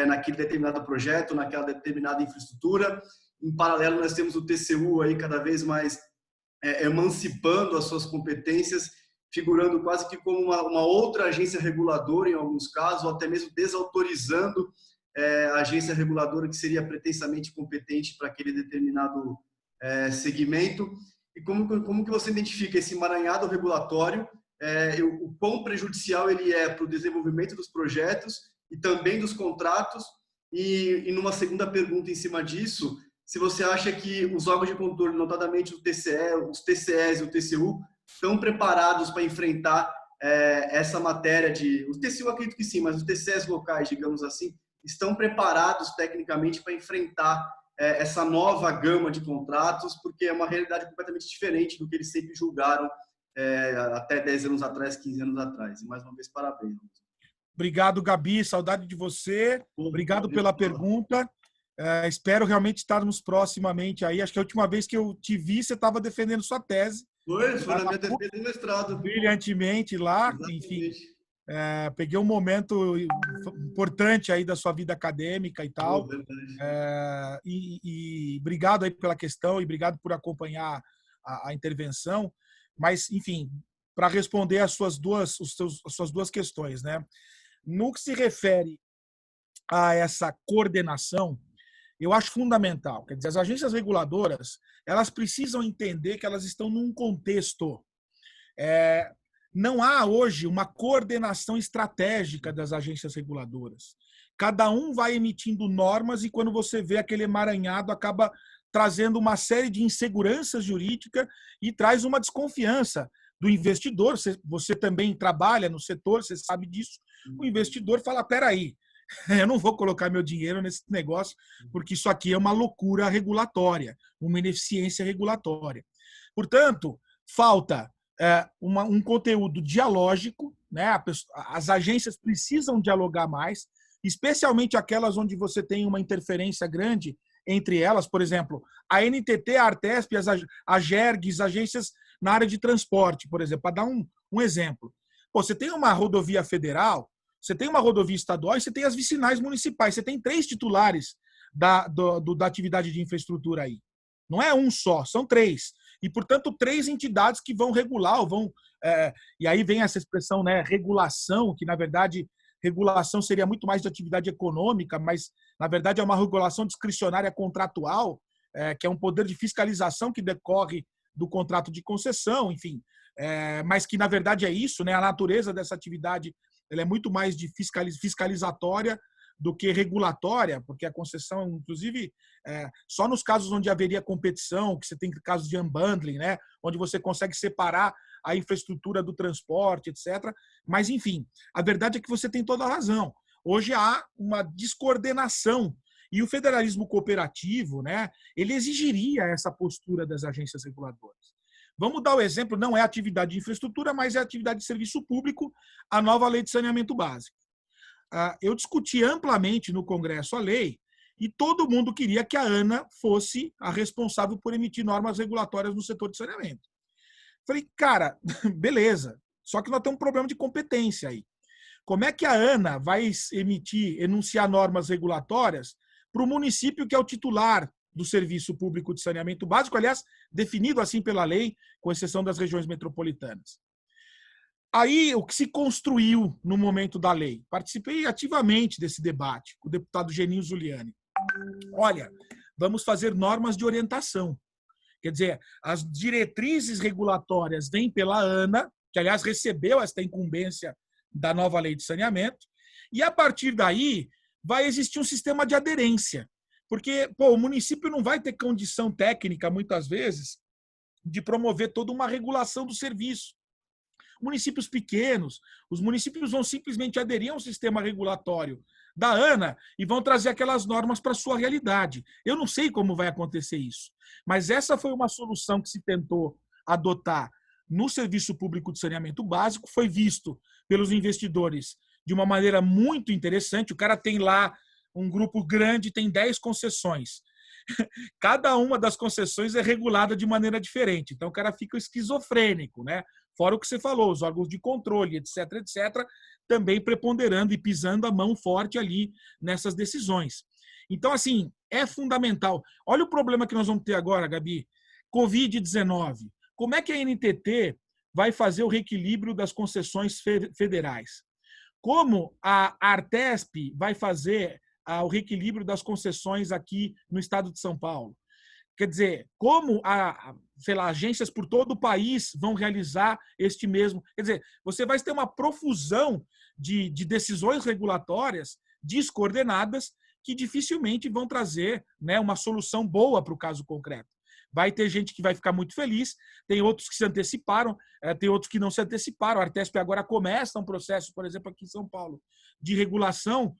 naquele determinado projeto, naquela determinada infraestrutura. Em paralelo, nós temos o TCU aí cada vez mais emancipando as suas competências, figurando quase que como uma outra agência reguladora em alguns casos, ou até mesmo desautorizando a agência reguladora que seria pretensamente competente para aquele determinado segmento. E como que você identifica esse emaranhado regulatório, o quão prejudicial ele é para o desenvolvimento dos projetos e também dos contratos? E numa segunda pergunta em cima disso, se você acha que os órgãos de controle, notadamente os TCEs e o TCU, estão preparados para enfrentar essa matéria os TCU acredito que sim, mas os TCEs locais, digamos assim, estão preparados tecnicamente para enfrentar essa nova gama de contratos, porque é uma realidade completamente diferente do que eles sempre julgaram até 10 anos atrás, 15 anos atrás. E mais uma vez, parabéns.
Obrigado, Gabi. Saudade de você. Obrigado pela pergunta. Espero realmente estarmos proximamente aí. Acho que a última vez que eu te vi, você estava defendendo sua tese.
Foi na minha defesa do mestrado.
Brilhantemente lá.
Exatamente.
Enfim, peguei um momento importante aí da sua vida acadêmica e tal. E obrigado aí pela questão e obrigado por acompanhar a intervenção. Mas, enfim, para responder as suas duas questões, né? No que se refere a essa coordenação, eu acho fundamental. Quer dizer, as agências reguladoras, elas precisam entender que elas estão num contexto. Não há hoje uma coordenação estratégica das agências reguladoras. Cada um vai emitindo normas e quando você vê aquele emaranhado, acaba trazendo uma série de inseguranças jurídicas e traz uma desconfiança do investidor. Você também trabalha no setor, você sabe disso. O investidor fala, peraí, eu não vou colocar meu dinheiro nesse negócio, porque isso aqui é uma loucura regulatória, uma ineficiência regulatória. Portanto, falta um conteúdo dialógico, né? As agências precisam dialogar mais, especialmente aquelas onde você tem uma interferência grande entre elas, por exemplo, a NTT, a Artesp, a GERG, as agências na área de transporte, por exemplo, para dar um exemplo. Você tem uma rodovia federal, você tem uma rodovia estadual e você tem as vicinais municipais. Você tem 3 titulares da atividade de infraestrutura aí. Não é um só, são 3. E, portanto, 3 entidades que vão regular, e aí vem essa expressão, né, regulação, que, na verdade, regulação seria muito mais de atividade econômica, mas, na verdade, é uma regulação discricionária contratual, que é um poder de fiscalização que decorre do contrato de concessão, enfim, mas que, na verdade, é isso, né, a natureza dessa atividade ela é muito mais de fiscalizatória do que regulatória, porque a concessão, inclusive, só nos casos onde haveria competição, que você tem casos de unbundling, né, onde você consegue separar a infraestrutura do transporte, etc. Mas, enfim, a verdade é que você tem toda a razão. Hoje há uma descoordenação e o federalismo cooperativo, né, ele exigiria essa postura das agências reguladoras. Vamos dar o exemplo, não é atividade de infraestrutura, mas é atividade de serviço público, a nova lei de saneamento básico. Eu discuti amplamente no Congresso a lei e todo mundo queria que a ANA fosse a responsável por emitir normas regulatórias no setor de saneamento. Falei, cara, beleza, só que nós temos um problema de competência aí. Como é que a ANA vai enunciar normas regulatórias para o município que é o titular do Serviço Público de Saneamento Básico, aliás, definido assim pela lei, com exceção das regiões metropolitanas? Aí, o que se construiu no momento da lei? Participei ativamente desse debate com o deputado Geninho Zuliani. Olha, vamos fazer normas de orientação. Quer dizer, as diretrizes regulatórias vêm pela ANA, que, aliás, recebeu esta incumbência da nova lei de saneamento, e, a partir daí, vai existir um sistema de aderência. Porque o município não vai ter condição técnica, muitas vezes, de promover toda uma regulação do serviço. Municípios pequenos, os municípios vão simplesmente aderir a um sistema regulatório da ANA e vão trazer aquelas normas para a sua realidade. Eu não sei como vai acontecer isso, mas essa foi uma solução que se tentou adotar no Serviço Público de Saneamento Básico, foi visto pelos investidores de uma maneira muito interessante. O cara tem lá um grupo grande, tem 10 concessões. Cada uma das concessões é regulada de maneira diferente. Então, o cara fica esquizofrênico, né? Fora o que você falou, os órgãos de controle, etc., também preponderando e pisando a mão forte ali nessas decisões. Então, assim, é fundamental. Olha o problema que nós vamos ter agora, Gabi. Covid-19. Como é que a NTT vai fazer o reequilíbrio das concessões federais? Como a Artesp vai fazer o reequilíbrio das concessões aqui no estado de São Paulo? Quer dizer, como agências por todo o país vão realizar este mesmo... Quer dizer, você vai ter uma profusão de decisões regulatórias descoordenadas que dificilmente vão trazer, né, uma solução boa para o caso concreto. Vai ter gente que vai ficar muito feliz, tem outros que se anteciparam, tem outros que não se anteciparam. A Artesp agora começa um processo, por exemplo, aqui em São Paulo, de regulação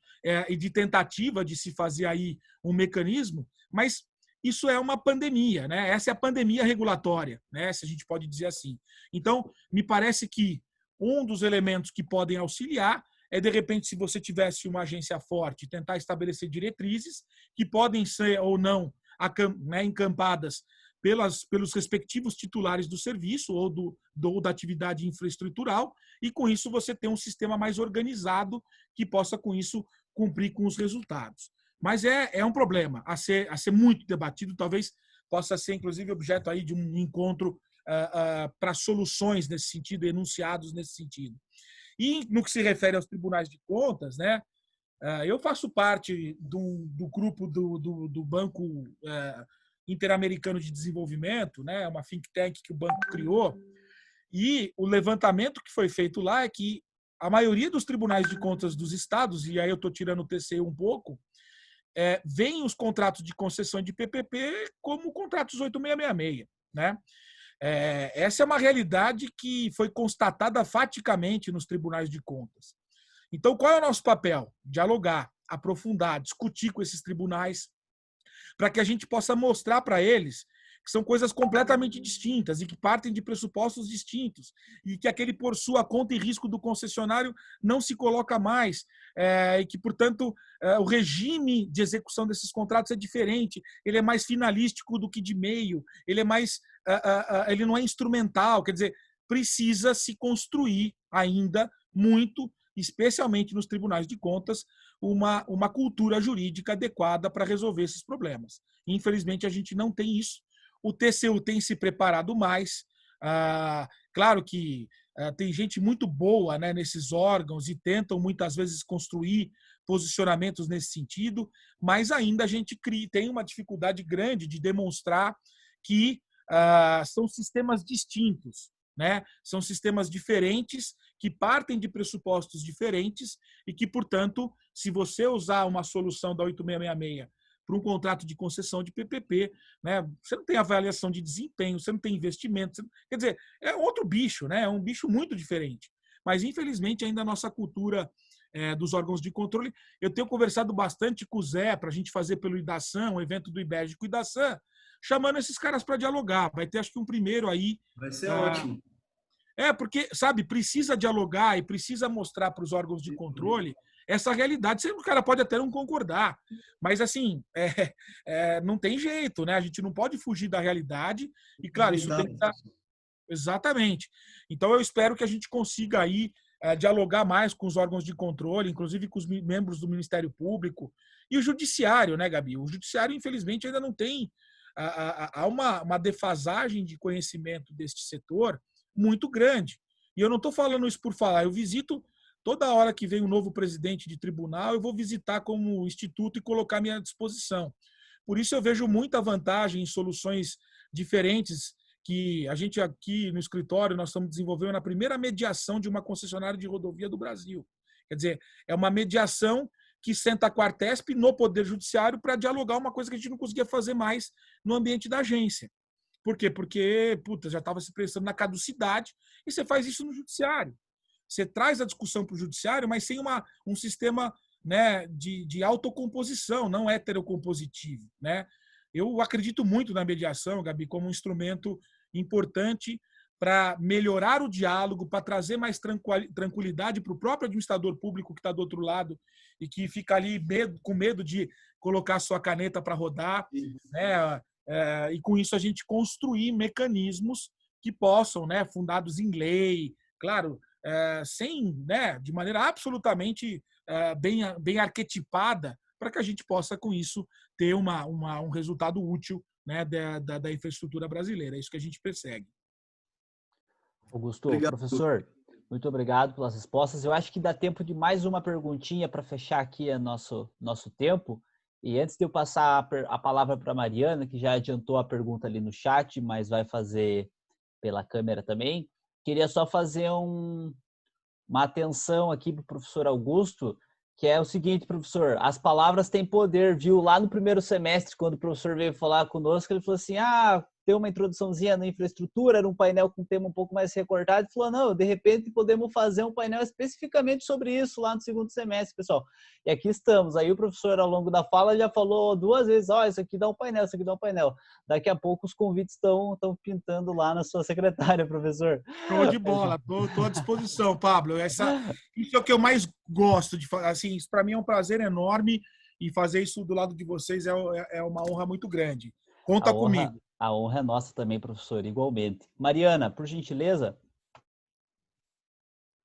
e de tentativa de se fazer aí um mecanismo, mas isso é uma pandemia, né? Essa é a pandemia regulatória, né? Se a gente pode dizer assim. Então, me parece que um dos elementos que podem auxiliar é, de repente, se você tivesse uma agência forte, tentar estabelecer diretrizes que podem ser ou não encampadas pelos respectivos titulares do serviço ou da atividade infraestrutural, e com isso você tem um sistema mais organizado que possa, com isso, cumprir com os resultados. Mas é um problema a ser muito debatido, talvez possa ser, inclusive, objeto aí de um encontro para soluções nesse sentido, enunciados nesse sentido. E no que se refere aos tribunais de contas, né, eu faço parte do grupo do Banco Interamericano de Desenvolvimento, né, uma think tank que o banco criou, e o levantamento que foi feito lá é que a maioria dos tribunais de contas dos estados, e aí eu estou tirando o TCU um pouco, veem os contratos de concessão de PPP como contratos 8666, né? Essa é uma realidade que foi constatada faticamente nos tribunais de contas. Então, qual é o nosso papel? Dialogar, aprofundar, discutir com esses tribunais, para que a gente possa mostrar para eles que são coisas completamente distintas e que partem de pressupostos distintos e que aquele por sua conta e risco do concessionário não se coloca mais e que, portanto, o regime de execução desses contratos é diferente, ele é mais finalístico do que de meio, ele não é instrumental, quer dizer, precisa se construir ainda muito, especialmente nos tribunais de contas, uma cultura jurídica adequada para resolver esses problemas. Infelizmente, a gente não tem isso. O TCU tem se preparado mais. Claro que tem gente muito boa, né, nesses órgãos e tentam muitas vezes construir posicionamentos nesse sentido, mas ainda a gente tem uma dificuldade grande de demonstrar que são sistemas distintos, né? São sistemas diferentes que partem de pressupostos diferentes e que, portanto, se você usar uma solução da 8666 para um contrato de concessão de PPP, né, você não tem avaliação de desempenho, você não tem investimento, quer dizer, é outro bicho, né? É um bicho muito diferente. Mas, infelizmente, ainda a nossa cultura dos órgãos de controle, eu tenho conversado bastante com o Zé para a gente fazer pelo IDASAN, um evento do IBEG com o IDASAN, chamando esses caras para dialogar. Vai ter, acho que, um primeiro aí.
Vai ser ótimo.
Porque, sabe, precisa dialogar e precisa mostrar para os órgãos de controle essa realidade. O cara pode até não concordar, mas, assim, não tem jeito, né? A gente não pode fugir da realidade e, claro, isso tem que estar... Exatamente. Então, eu espero que a gente consiga aí dialogar mais com os órgãos de controle, inclusive com os membros do Ministério Público e o Judiciário, né, Gabi? O Judiciário, infelizmente, ainda não tem... Há uma defasagem de conhecimento deste setor muito grande. E eu não estou falando isso por falar, eu visito toda hora que vem um novo presidente de tribunal, eu vou visitar como instituto e colocar à minha disposição. Por isso eu vejo muita vantagem em soluções diferentes que a gente aqui no escritório nós estamos desenvolvendo na primeira mediação de uma concessionária de rodovia do Brasil. Quer dizer, é uma mediação que senta com a Artesp no Poder Judiciário para dialogar uma coisa que a gente não conseguia fazer mais no ambiente da agência. Por quê? Porque já estava se pensando na caducidade e você faz isso no judiciário. Você traz a discussão para o judiciário, mas sem um sistema, né, de autocomposição, não heterocompositivo, né? Eu acredito muito na mediação, Gabi, como um instrumento importante para melhorar o diálogo, para trazer mais tranquilidade para o próprio administrador público que está do outro lado e que fica ali com medo de colocar sua caneta para rodar, né? E com isso a gente construir mecanismos que possam, né, fundados em lei, claro, sem, né, de maneira absolutamente bem arquetipada, para que a gente possa, com isso, ter um resultado útil, né, da infraestrutura brasileira. É isso que a gente persegue.
Augusto, professor, muito obrigado pelas respostas. Eu acho que dá tempo de mais uma perguntinha para fechar aqui nosso tempo. E antes de eu passar a palavra para a Mariana, que já adiantou a pergunta ali no chat, mas vai fazer pela câmera também, queria só fazer uma atenção aqui para o professor Augusto, que é o seguinte, professor, as palavras têm poder, viu? Lá no primeiro semestre, quando o professor veio falar conosco, ele falou assim, ter uma introduçãozinha na infraestrutura, era um painel com tema um pouco mais recortado, e falou, não, de repente podemos fazer um painel especificamente sobre isso lá no segundo semestre, pessoal. E aqui estamos. Aí o professor, ao longo da fala, já falou 2 vezes, isso aqui dá um painel, isso aqui dá um painel. Daqui a pouco os convites estão pintando lá na sua secretária, professor.
Show de bola, tô à disposição, Pablo. Isso é o que eu mais gosto de fazer. Assim, isso para mim é um prazer enorme e fazer isso do lado de vocês é uma honra muito grande. Conta comigo.
A honra é nossa também, professor, igualmente. Mariana, por gentileza.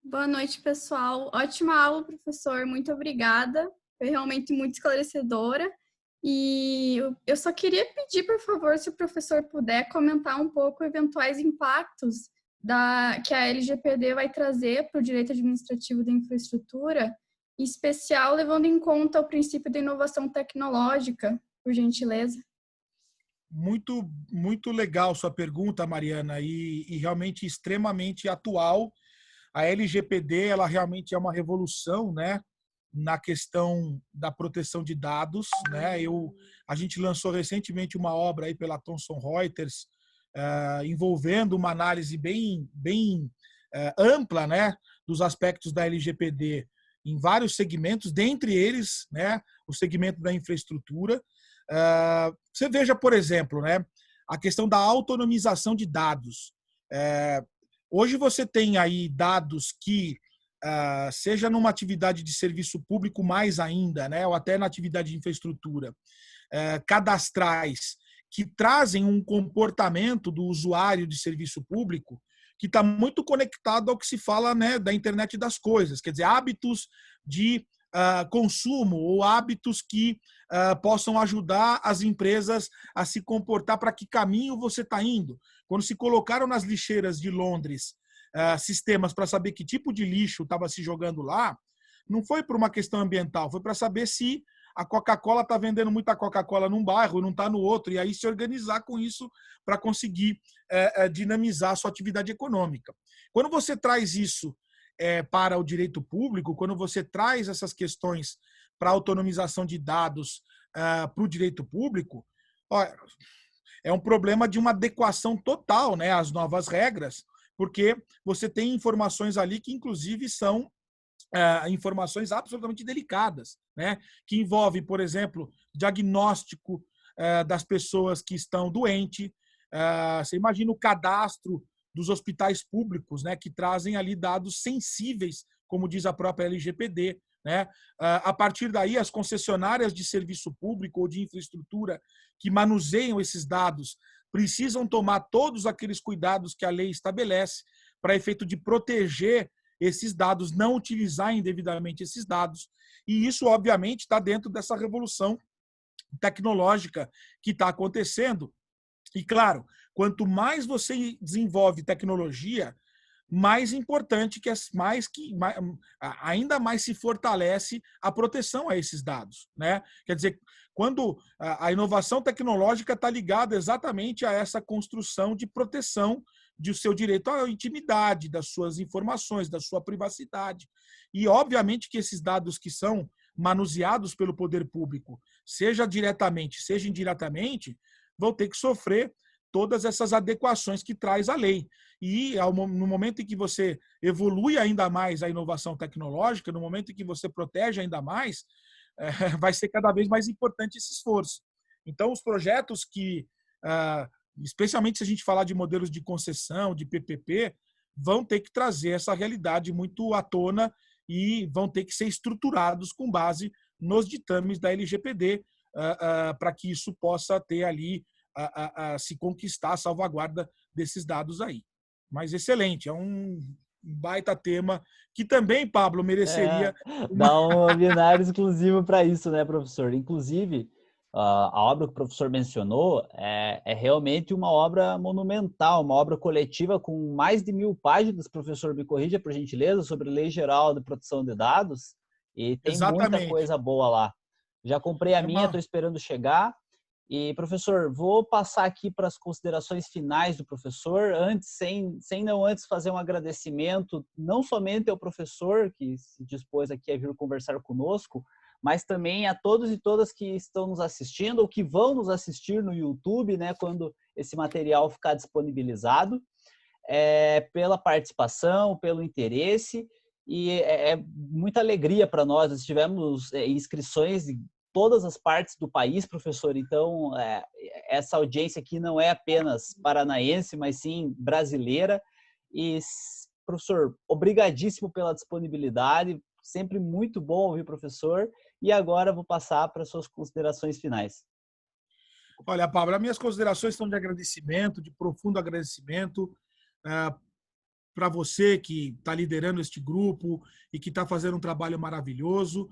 Boa noite, pessoal. Ótima aula, professor. Muito obrigada. Foi realmente muito esclarecedora. E eu só queria pedir, por favor, se o professor puder comentar um pouco eventuais impactos que a LGPD vai trazer para o direito administrativo da infraestrutura, em especial levando em conta o princípio da inovação tecnológica, por gentileza.
Muito, muito legal sua pergunta, Mariana, e realmente extremamente atual. A LGPD, ela realmente é uma revolução, né, na questão da proteção de dados, né? A gente lançou recentemente uma obra aí pela Thomson Reuters, envolvendo uma análise bem ampla, né, dos aspectos da LGPD em vários segmentos, dentre eles, né, o segmento da infraestrutura. Você veja, por exemplo, né, a questão da autonomização de dados. Hoje você tem aí dados que, seja numa atividade de serviço público mais ainda, né, ou até na atividade de infraestrutura, cadastrais, que trazem um comportamento do usuário de serviço público que está muito conectado ao que se fala, né, da internet das coisas, quer dizer, hábitos de consumo ou hábitos que possam ajudar as empresas a se comportar, para que caminho você está indo. Quando se colocaram nas lixeiras de Londres sistemas para saber que tipo de lixo estava se jogando lá, não foi por uma questão ambiental, foi para saber se a Coca-Cola está vendendo muita Coca-Cola num bairro e não está no outro, e aí se organizar com isso para conseguir dinamizar a sua atividade econômica. Quando você traz isso para o direito público, quando você traz essas questões para a autonomização de dados para o direito público, é um problema de uma adequação total, né, às novas regras, porque você tem informações ali que, inclusive, são informações absolutamente delicadas, né, que envolvem, por exemplo, diagnóstico das pessoas que estão doentes. Você imagina o cadastro dos hospitais públicos, né, que trazem ali dados sensíveis, como diz a própria LGPD, né? A partir daí, as concessionárias de serviço público ou de infraestrutura que manuseiam esses dados precisam tomar todos aqueles cuidados que a lei estabelece para efeito de proteger esses dados, não utilizar indevidamente esses dados. E isso, obviamente, está dentro dessa revolução tecnológica que está acontecendo. E, claro, quanto mais você desenvolve tecnologia, mais importante ainda mais se fortalece a proteção a esses dados, né? Quer dizer, quando a inovação tecnológica está ligada exatamente a essa construção de proteção do seu direito à intimidade, das suas informações, da sua privacidade. E, obviamente, que esses dados que são manuseados pelo poder público, seja diretamente, seja indiretamente, vão ter que sofrer todas essas adequações que traz a lei. E no momento em que você evolui ainda mais a inovação tecnológica, no momento em que você protege ainda mais, vai ser cada vez mais importante esse esforço. Então, os projetos que, especialmente se a gente falar de modelos de concessão, de PPP, vão ter que trazer essa realidade muito à tona e vão ter que ser estruturados com base nos ditames da LGPD, para que isso possa ter ali se conquistar a salvaguarda desses dados aí. Mas excelente, é um baita tema que também, Pablo, mereceria...
Dá um webinar exclusivo para isso, né, professor? Inclusive, a obra que o professor mencionou é realmente uma obra monumental, uma obra coletiva com mais de 1000 páginas, professor, me corrija, por gentileza, sobre Lei Geral de Proteção de Dados, e tem muita coisa boa lá. Já comprei a minha, estou esperando chegar. E, professor, vou passar aqui para as considerações finais do professor, sem antes fazer um agradecimento, não somente ao professor, que se dispôs aqui a vir conversar conosco, mas também a todos e todas que estão nos assistindo ou que vão nos assistir no YouTube, né, quando esse material ficar disponibilizado, pela participação, pelo interesse, e é muita alegria para nós. Nós tivemos inscrições de todas as partes do país, professor, então essa audiência aqui não é apenas paranaense, mas sim brasileira. E, professor, obrigadíssimo pela disponibilidade, sempre muito bom ouvir o professor, e agora vou passar para as suas considerações finais.
Olha, Pablo, as minhas considerações são de agradecimento, de profundo agradecimento para você que está liderando este grupo e que está fazendo um trabalho maravilhoso.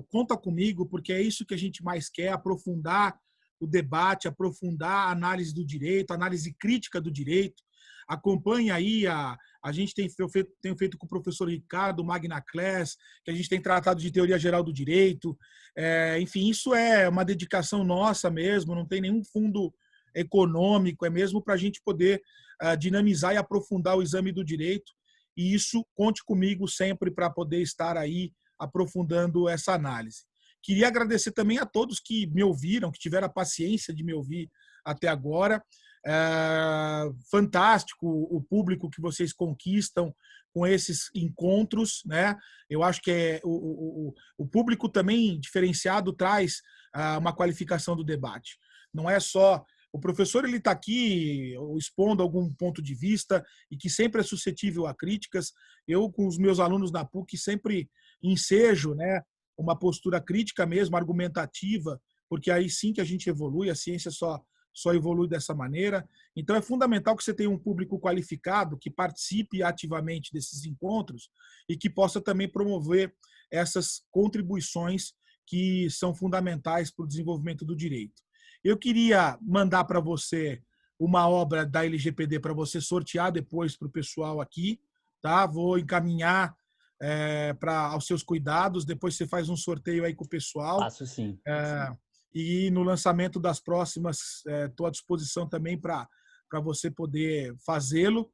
Conta comigo, porque é isso que a gente mais quer, aprofundar o debate, aprofundar a análise do direito, a análise crítica do direito. Acompanhe aí, a gente tem feito com o professor Ricardo, Magna Class, que a gente tem tratado de teoria geral do direito. Enfim, isso é uma dedicação nossa mesmo, não tem nenhum fundo econômico, é mesmo para a gente poder dinamizar e aprofundar o exame do direito. E isso, conte comigo sempre para poder estar aí aprofundando essa análise. Queria agradecer também a todos que me ouviram, que tiveram a paciência de me ouvir até agora. Fantástico o público que vocês conquistam com esses encontros, né? Eu acho que o público também diferenciado traz uma qualificação do debate. Não é só o professor, ele está aqui expondo algum ponto de vista e que sempre é suscetível a críticas. Eu, com os meus alunos na PUC, sempre ensejo, né, uma postura crítica mesmo, argumentativa, porque aí sim que a gente evolui, a ciência só evolui dessa maneira. Então é fundamental que você tenha um público qualificado que participe ativamente desses encontros e que possa também promover essas contribuições que são fundamentais para o desenvolvimento do direito. Eu queria mandar para você uma obra da LGPD para você sortear depois para o pessoal aqui, tá? Vou encaminhar aos seus cuidados, depois você faz um sorteio aí com o pessoal.
Faço sim.
E no lançamento das próximas, estou à disposição também para você poder fazê-lo.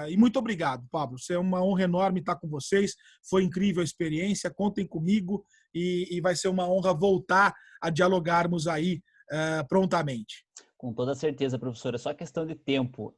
E muito obrigado, Pablo. É uma honra enorme estar com vocês. Foi incrível a experiência. Contem comigo e vai ser uma honra voltar a dialogarmos aí prontamente.
Com toda certeza, professor. É só questão de tempo.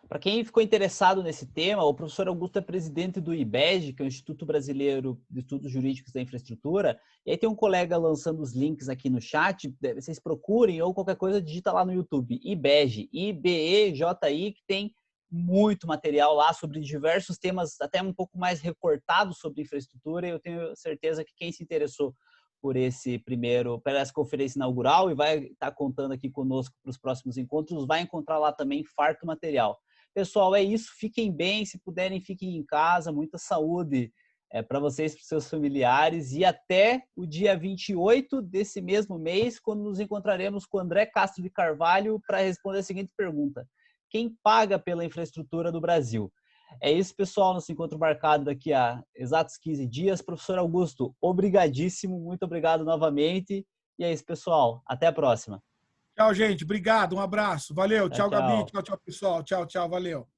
Para quem ficou interessado nesse tema, o professor Augusto é presidente do IBEG, que é o Instituto Brasileiro de Estudos Jurídicos da Infraestrutura. E aí tem um colega lançando os links aqui no chat. Vocês procurem ou qualquer coisa, digita lá no YouTube. IBEG, IBEJI, que tem muito material lá sobre diversos temas, até um pouco mais recortados sobre infraestrutura. E eu tenho certeza que quem se interessou por essa conferência inaugural e vai estar contando aqui conosco para os próximos encontros, vai encontrar lá também farto material. Pessoal, é isso. Fiquem bem, se puderem, fiquem em casa. Muita saúde para vocês, para os seus familiares. E até o dia 28 desse mesmo mês, quando nos encontraremos com o André Castro de Carvalho para responder a seguinte pergunta: quem paga pela infraestrutura do Brasil? É isso, pessoal. Nosso encontro marcado daqui a exatos 15 dias. Professor Augusto, obrigadíssimo. Muito obrigado novamente. E é isso, pessoal. Até a próxima.
Tchau, gente. Obrigado. Um abraço. Valeu. Tchau,
Tchau.
Gabi. Tchau, pessoal. Tchau, valeu.